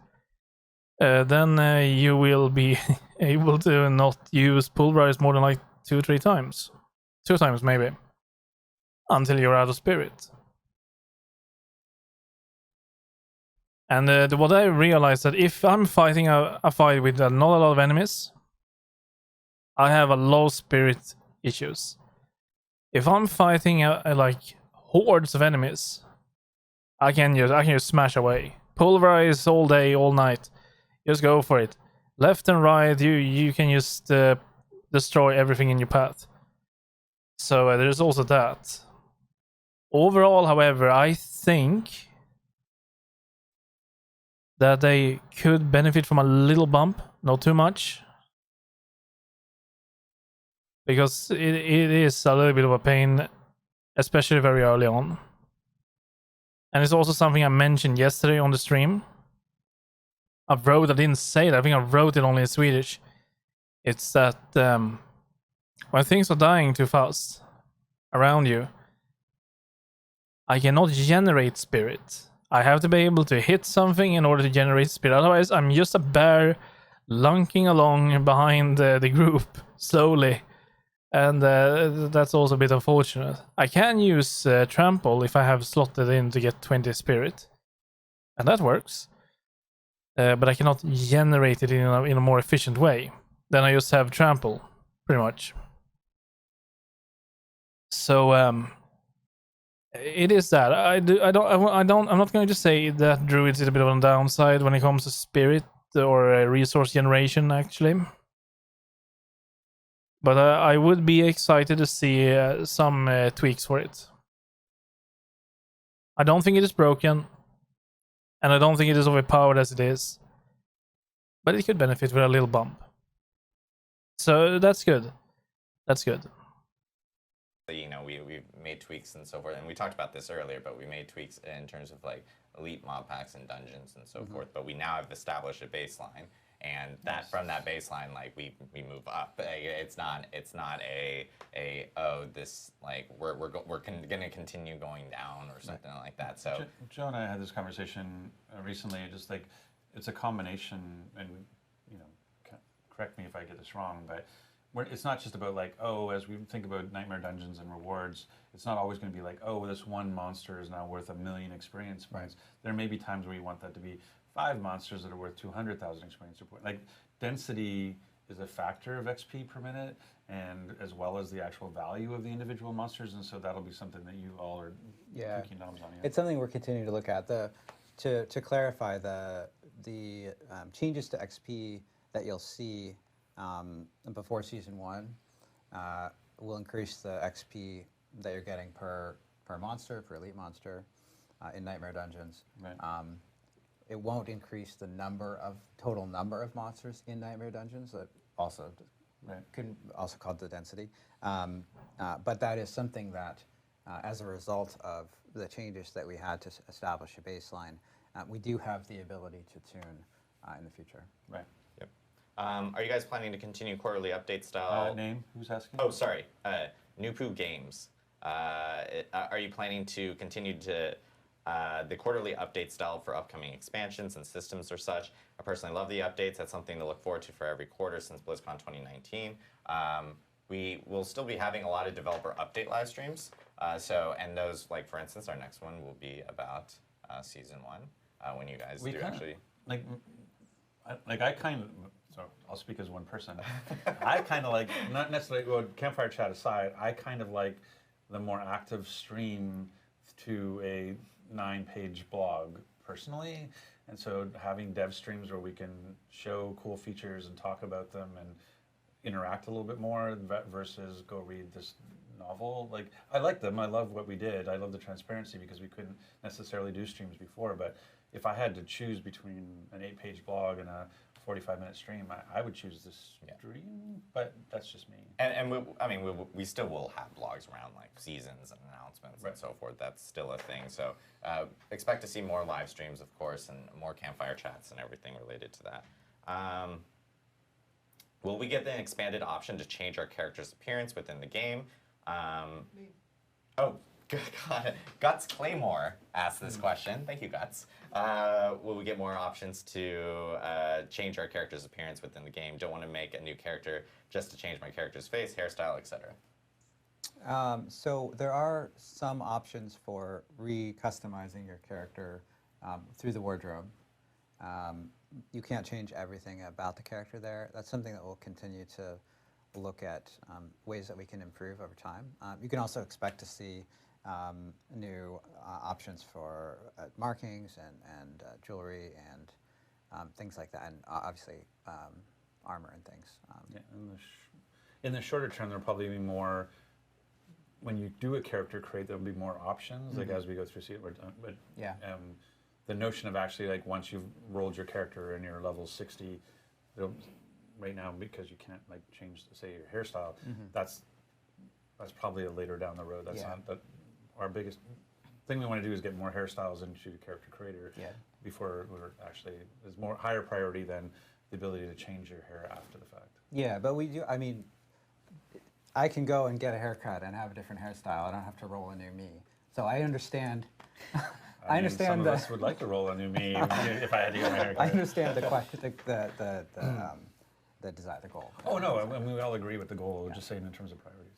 Then you will be able to not use pulverize more than like 2-3 times. 2 times maybe. Until you're out of spirit. And what I realized that if I'm fighting a fight with not a lot of enemies, I have a low spirit issues. If I'm fighting like hordes of enemies, I can just smash away. Pulverize all day, all night. Just go for it. Left and right, you can just destroy everything in your path. So there's also that. Overall, however, I think that they could benefit from a little bump, not too much. Because it is a little bit of a pain, especially very early on. And it's also something I mentioned yesterday on the stream. I didn't say that, I think I wrote it only in Swedish. It's that when things are dying too fast around you, I cannot generate spirit. I have to be able to hit something in order to generate spirit. Otherwise, I'm just a bear lunking along behind the group slowly. And that's also a bit unfortunate. I can use trample if I have slotted in to get 20 spirit. And that works. But I cannot generate it in a more efficient way. Then I just have trample, pretty much. So it is that. I'm not going to say that druids is a bit of a downside when it comes to spirit or resource generation, actually. But I would be excited to see some tweaks for it. I don't think it is broken. And I don't think it is overpowered as it is. But it could benefit with a little bump. So that's good. That's good. You know, we've made tweaks and so forth, and we talked about this earlier, but we made tweaks in terms of like elite mob packs and dungeons and so forth. But we now have established a baseline, and that from that baseline, like we move up. It's not a oh, this like we're gonna continue going down or something like that. So Joe and I had this conversation recently. Just like it's a combination, and you know, correct me if I get this wrong, but it's not just about like, oh, as we think about Nightmare Dungeons and rewards, it's not always going to be like, oh, this one monster is now worth 1 million experience points. There may be times where you want that to be 5 monsters that are worth 200,000 experience points. Like density is a factor of XP per minute, and as well as the actual value of the individual monsters, and so that'll be something that you all are tweaking knobs on. It's something we're continuing to look at. To clarify, the changes to XP that you'll see before Season 1 will increase the XP that you're getting per monster, per elite monster in Nightmare Dungeons. Right. It won't increase the total number of monsters in Nightmare Dungeons. That also can also called the density. But that is something that as a result of the changes that we had to establish a baseline, we do have the ability to tune in the future. Right. Yep. Are you guys planning to continue quarterly update style? Name? Who's asking? Oh, sorry. Nupu Games. Are you planning to continue to the quarterly update style for upcoming expansions and systems or such? I personally love the updates. That's something to look forward to for every quarter since BlizzCon 2019. We will still be having a lot of developer update live streams. And those, like for instance, our next one will be about Season 1 when you guys do actually. I kind of, so I'll speak as one person. I kind of like, not necessarily, well, Campfire chat aside, I kind of like the more active stream to a 9-page blog personally. And so having dev streams where we can show cool features and talk about them and interact a little bit more versus go read this novel. Like, I like them. I love what we did. I love the transparency because we couldn't necessarily do streams before. But if I had to choose between an 8-page blog and a 45-minute stream, I would choose this stream, but that's just me. And we still will have blogs around like seasons and announcements and so forth. That's still a thing. So expect to see more live streams, of course, and more Campfire chats and everything related to that. Will we get the expanded option to change our character's appearance within the game? Oh, got it. Guts Claymore asked this question. Thank you, Guts. Will we get more options to change our character's appearance within the game? Don't want to make a new character just to change my character's face, hairstyle, etc. So there are some options for re-customizing your character through the wardrobe. You can't change everything about the character there. That's something that we'll continue to look at ways that we can improve over time. You can also expect to see new options for markings and jewelry and things like that, and obviously armor and things. Yeah, in the shorter term, there'll probably be more. When you do a character create, there'll be more options. Like as we go through, but yeah. The notion of actually like once you've rolled your character and you're level 60, right now because you can't like change, say, your hairstyle. That's probably a later down the road. That's not that. Our biggest thing we want to do is get more hairstyles into Character Creator before we're actually is more higher priority than the ability to change your hair after the fact. Yeah, but we do. I mean, I can go and get a haircut and have a different hairstyle. I don't have to roll a new me. So I understand. I understand. Some of us would like to roll a new me if I had to get my haircut. I understand the question, the desire, the goal. Oh no, and we all agree with the goal. We're just saying in terms of priorities.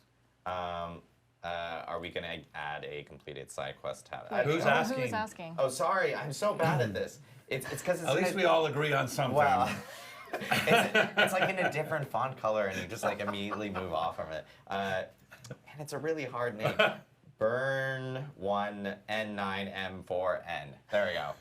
Are we going to add a completed side quest tab? Who's asking? Who's asking? Oh, sorry, I'm so bad at this. It's because at least we all agree on something. Well, it's like in a different font color, and you just like immediately move off from it. And it's a really hard name. Burn 1 N9 M4N. There we go.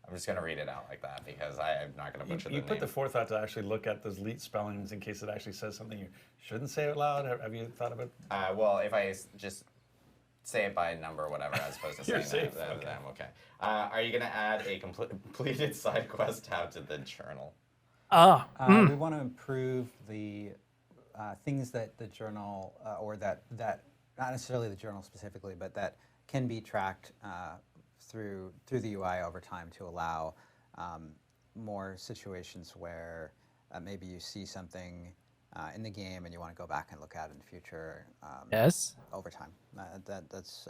I'm just going to read it out like that because I'm not going to butcher the name. You put the forethought to actually look at those leet spellings in case it actually says something you shouldn't say out loud. Have you thought about it? Well, if I just say it by number or whatever as opposed to saying that, then I'm okay. Are you going to add a completed side quest tab to the journal? We want to improve the things that the journal, or that not necessarily the journal specifically, but that can be tracked through the UI over time to allow more situations where maybe you see something in the game and you want to go back and look at it in the future. Yes. Over time. That's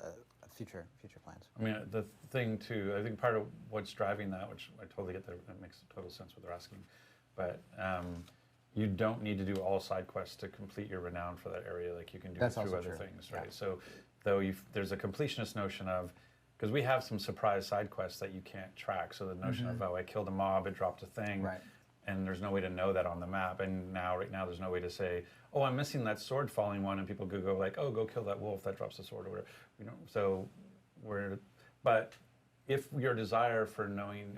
future plans. I mean, the thing too, I think part of what's driving that, which I totally get that makes total sense what they're asking, but you don't need to do all side quests to complete your renown for that area. Like you can do it through other things, right? Yeah. So though there's a completionist notion of, because we have some surprise side quests that you can't track. So the notion of, oh, I killed a mob, it dropped a thing, and there's no way to know that on the map. And right now, there's no way to say, oh, I'm missing that sword falling one, and people could go like, oh, go kill that wolf that drops a sword or whatever. You know, so but if your desire for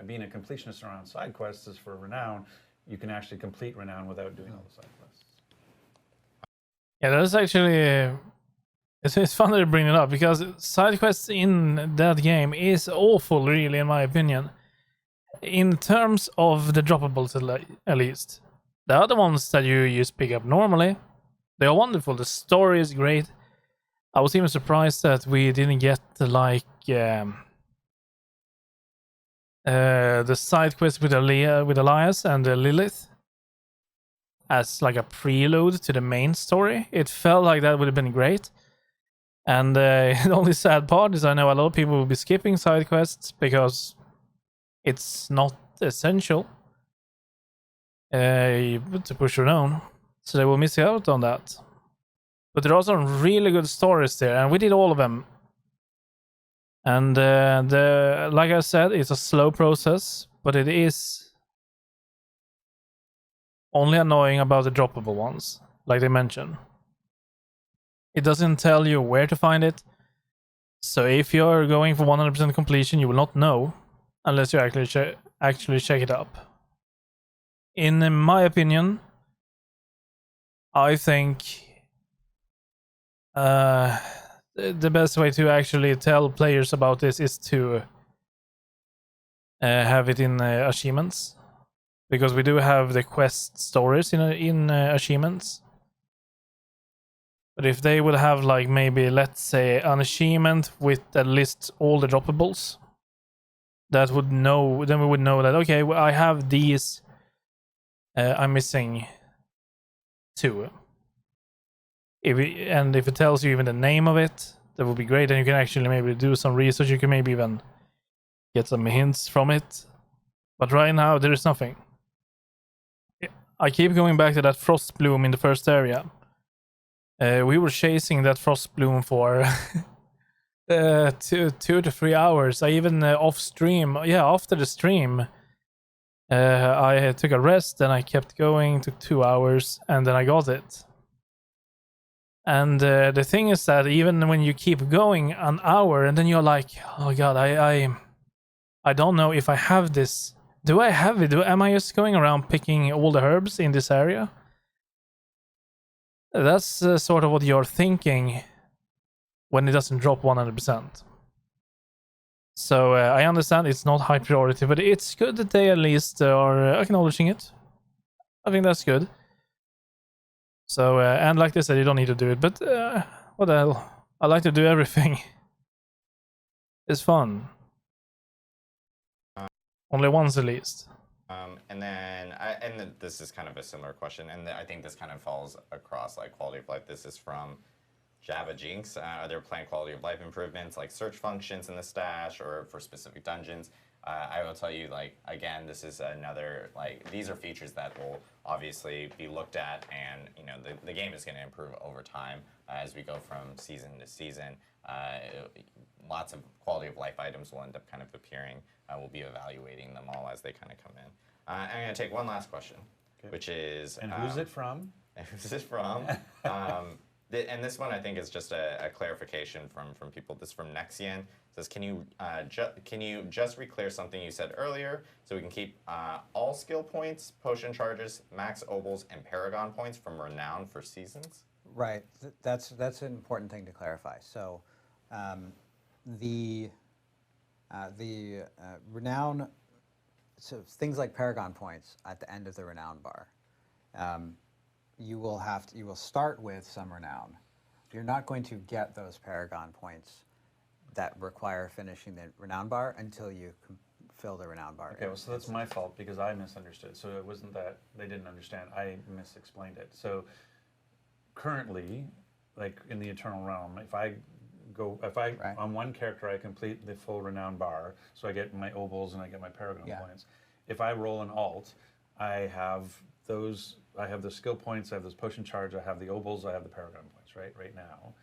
being a completionist around side quests is for renown, you can actually complete renown without doing all the side quests. Yeah, that's actually. It's fun that you bring it up because side quests in that game is awful, really, in my opinion. In terms of the droppables, at least. The other ones that you just pick up normally, they are wonderful. The story is great. I was even surprised that we didn't get like the side quest with Elias and Lilith as like a prelude to the main story. It felt like that would have been great. And the only sad part is I know a lot of people will be skipping side quests because it's not essential to push your own, so they will miss out on that. But there are some really good stories there, and we did all of them. And like I said, it's a slow process, but it is only annoying about the droppable ones, like they mentioned. It doesn't tell you where to find it, so if you're going for 100% completion, you will not know unless you actually check it up. In my opinion, I think the best way to actually tell players about this is to have it in achievements, because we do have the quest stories in achievements. But if they would have like maybe, let's say, an achievement with that lists all the droppables, then we would know that okay, well, I have these. I'm missing 2. If it tells you even the name of it, that would be great. And you can actually maybe do some research. You can maybe even get some hints from it. But right now there is nothing. I keep going back to that frost bloom in the first area. We were chasing that frost bloom for 2 to 3 hours. I even off stream, after the stream, I took a rest and I kept going. Took 2 hours and then I got it. And the thing is that even when you keep going an hour and then you're like, oh god, I don't know if I have this. Do I have it? Am I just going around picking all the herbs in this area? That's sort of what you're thinking when it doesn't drop 100%. So I understand it's not high priority, but it's good that they at least are acknowledging it. I think that's good. So, and like they said, you don't need to do it, but what the hell? I like to do everything. It's fun. Only once at least. And then, this is kind of a similar question, and I think this kind of falls across like quality of life. This is from Java Jinx. Are there planned quality of life improvements like search functions in the stash or for specific dungeons? I will tell you, like, again, this is another, like, these are features that will obviously be looked at, and, you know, the game is going to improve over time as we go from season to season. Lots of quality of life items will end up kind of appearing. We'll be evaluating them all as they kind of come in. I'm going to take one last question, which is... And who's it from? Who's it from? And this one I think is just a clarification from people. This is from Nexian. It says, can you just re-clear something you said earlier so we can keep all skill points, potion charges, max obels, and paragon points from renown for seasons? Right. That's an important thing to clarify. So the renown, so things like paragon points at the end of the renown bar. You will start with some renown. You're not going to get those paragon points that require finishing the renown bar until you fill the renown bar. Okay, well, so that's my fault because I misunderstood. So it wasn't that they didn't understand. I misexplained it. So currently, like in the Eternal Realm, Right. on one character I complete the full renown bar, so I get my obels and I get my paragon points. If I roll an alt, I have those. I have the skill points. I have those potion charge. I have the obels. I have the paragon points. Right now,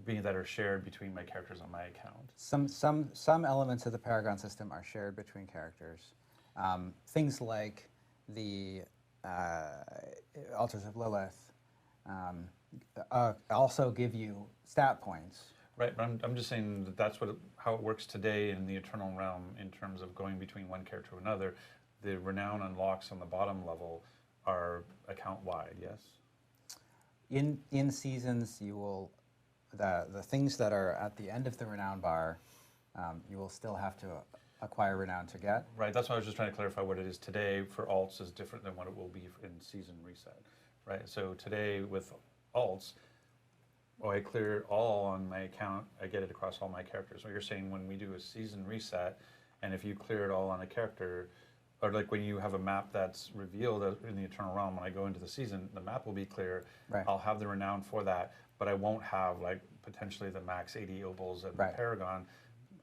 being that are shared between my characters on my account. Some elements of the paragon system are shared between characters. Things like the Altars of Lilith also give you stat points. Right, but I'm just saying that that's how it works today in the Eternal Realm in terms of going between one character to another. The renown unlocks on the bottom level are account-wide, yes? In seasons, you will the things that are at the end of the renown bar, you will still have to acquire renown to get. Right, that's why I was just trying to clarify what it is today for alts is different than what it will be in season reset. Right, so today with alts, oh, I clear it all on my account, I get it across all my characters. Or you're saying when we do a season reset, and if you clear it all on a character, or like when you have a map that's revealed in the Eternal Realm, when I go into the season, the map will be clear. Right. I'll have the renown for that, but I won't have like potentially the max 80 opals and the Paragon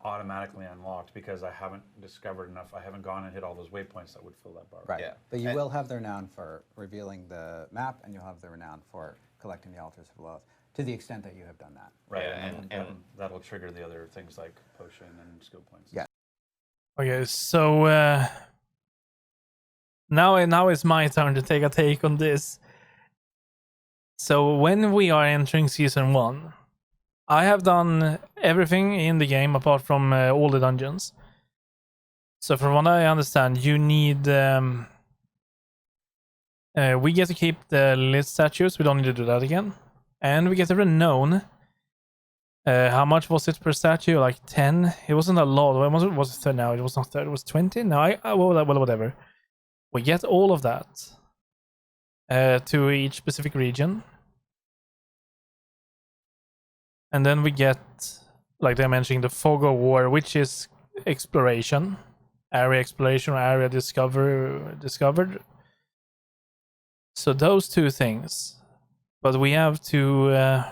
automatically unlocked because I haven't discovered enough. I haven't gone and hit all those waypoints that would fill that bar. Right. Yeah. But you will have the renown for revealing the map, and you'll have the renown for collecting the Altars of Lilith, to the extent that you have done that. Right, Yeah, and that'll trigger the other things like potion and skill points. Yeah. Okay, so now it's my turn to take a take on this. So when we are entering season 1, I have done everything in the game apart from all the dungeons. So from what I understand, you need we get to keep the lit statues. We don't need to do that again, and we get the renown. How much was it per statue? Like 10? It wasn't a lot. Was it now? It was not 30. It was 20. No, well, whatever. We get all of that to each specific region. And then we get, like they're mentioning, the Fog of War, which is exploration. Area exploration or area discovered. So those two things. But we have to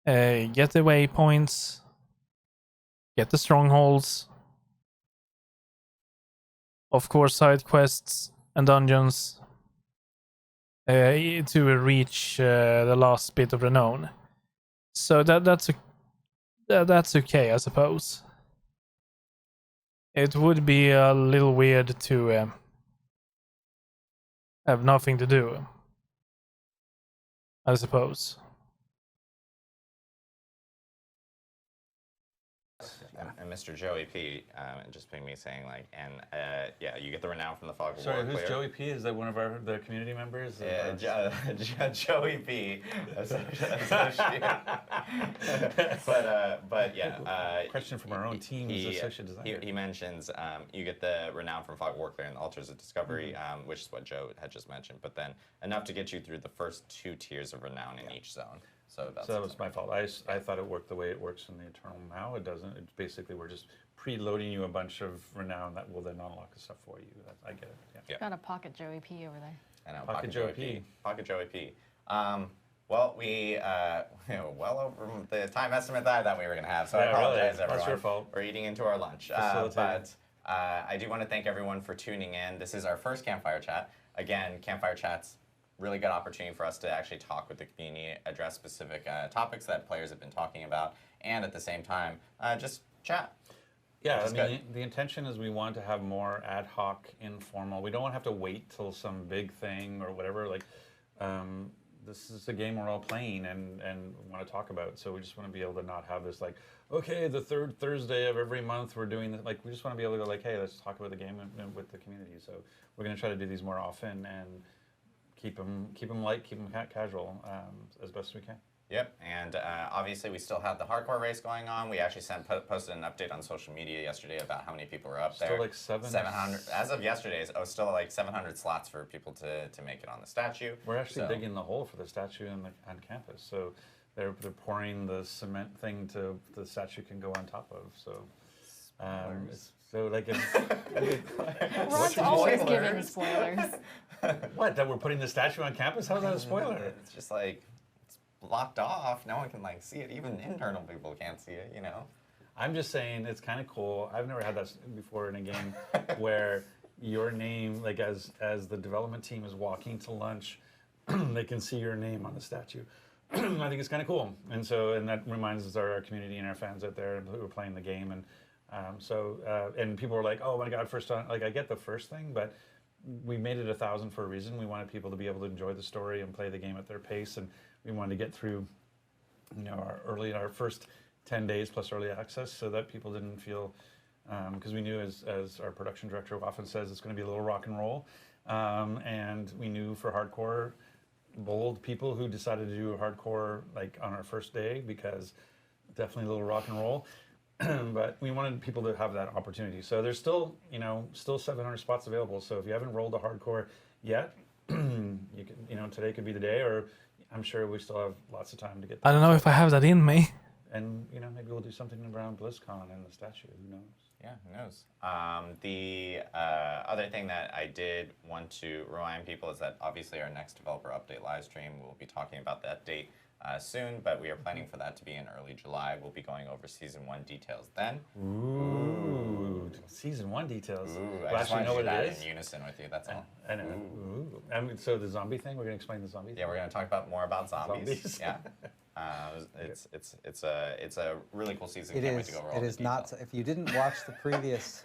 get the waypoints, get the strongholds, of course side quests and dungeons to reach the last bit of renown. So that's okay, I suppose. It would be a little weird to have nothing to do, I suppose. And Mr. Joey P just pinged me saying like, and yeah, you get the renown from the Fog of Sorry, War. who's Joey P? Is that one of the community members? Yeah, Joey P. but yeah. Question from our own team's associate designer. He mentions you get the renown from Fog of War and the Altars of Discovery, which is what Joe had just mentioned. But then enough to get you through the first 2 tiers of renown in each zone. So that was my fault. I thought it worked the way it works in the Eternal. Now it doesn't. It's basically we're just preloading you a bunch of renown that will then unlock the stuff for you. I get it. Yeah. Got a pocket Joey P over there. I know, Pocket Joey P. Pocket Joey P. Well, we well over the time estimate that I thought we were going to have, so I apologize, everyone. That's your fault. We're eating into our lunch. But I do want to thank everyone for tuning in. This is our first Campfire Chat. Again, Campfire Chat's really good opportunity for us to actually talk with the community, address specific topics that players have been talking about, and at the same time, just chat. Yeah, I mean, the intention is we want to have more ad hoc, informal. We don't want to have to wait till some big thing or whatever. Like, this is a game we're all playing and want to talk about. So we just want to be able to not have this like, okay, the 3rd Thursday of every month we're doing this. Like, we just want to be able to go like, hey, let's talk about the game with the community. So we're going to try to do these more often and keep them light, keep them casual as best we can. Yep, and obviously we still have the hardcore race going on. We actually posted an update on social media yesterday about how many people were up there. Still like 700. As of yesterday, still like 700 slots for people to make it on the statue. We're actually digging the hole for the statue on campus. So they're pouring the cement thing to the statue can go on top of. So so like Ross always giving spoilers. What, that we're putting the statue on campus? How's that a spoiler? It's just like it's blocked off. No one can like see it. Even internal people can't see it. You know. I'm just saying it's kind of cool. I've never had that before in a game where your name, like as the development team is walking to lunch, they can see your name on the statue. I think it's kind of cool, and that reminds us of our community and our fans out there who are playing the game, and and people were like, oh my god, first time. Like I get the first thing, but we made it 1,000 for a reason. We wanted people to be able to enjoy the story and play the game at their pace, and we wanted to get through, our first 10 days plus early access, so that people didn't feel, because we knew as our production director often says, it's going to be a little rock and roll, and we knew for hardcore, bold people who decided to do hardcore like on our first day, because definitely a little rock and roll. But we wanted people to have that opportunity. So there's still 700 spots available. So if you haven't rolled a hardcore yet, you can, today could be the day. Or I'm sure we still have lots of time to get. I don't know if I have that in me. And maybe we'll do something around BlizzCon and the statue. Who knows? Yeah, who knows? The other thing that I did want to remind people is that obviously our next developer update live stream, we'll be talking about that date soon, but we are planning for that to be in early July. We'll be going over Season 1 details then. Ooh, Season 1 details. Ooh, Well, I just actually want to know do what that it is. in unison with you, that's all. I know. Ooh. I mean, so the zombie thing, we're going to explain the zombie thing? Yeah, we're going to talk about more about zombies. Zombies. Yeah. It's a really cool season. It Can't wait to is. go over all It the is not. details. If you didn't watch the previous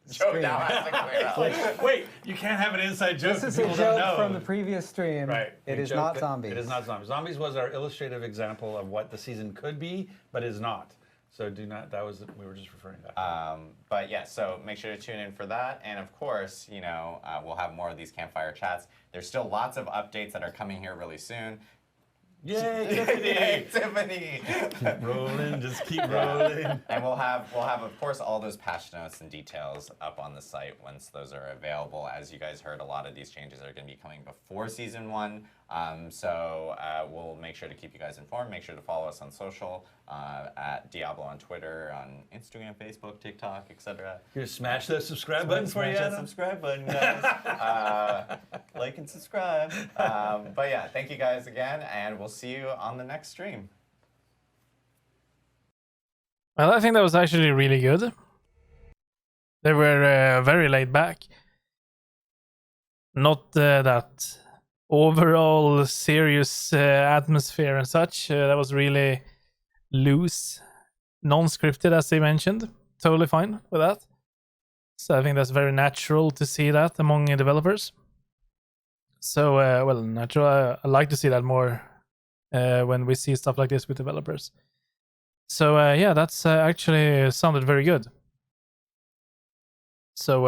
Joe stream, now has to clear out. Wait, you can't have an inside joke. this is People a don't joke know. from the previous stream. Right. It We is joked not that- zombies. It is not zombies. Zombies was our illustrative example of what the season could be, but is not. So do not. That was we were just referring to that. But yeah, so make sure to tune in for that. And of course, we'll have more of these campfire chats. There's still lots of updates that are coming here really soon. Yay, Tiffany! Yay, Tiffany! Keep rolling, just keep rolling. And we'll have of course all those patch notes and details up on the site once those are available. As you guys heard, a lot of these changes are going to be coming before Season 1. So we'll make sure to keep you guys informed. Make sure to follow us on social at Diablo on Twitter, on Instagram, Facebook, TikTok, etc. Here, smash that subscribe button for you, Smash that Adam. subscribe button, guys. Like and subscribe. But yeah, thank you guys again, and we'll see you on the next stream. Well, I think that was actually really good. They were very laid back. Not that overall serious atmosphere and such. That was really loose, non-scripted, as they mentioned. Totally fine with that. So I think that's very natural to see that among developers. So, well, natural. I like to see that more when we see stuff like this with developers. So, yeah, that's actually sounded very good. So,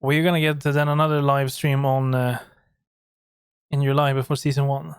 we're gonna get then another live stream on in July before Season 1.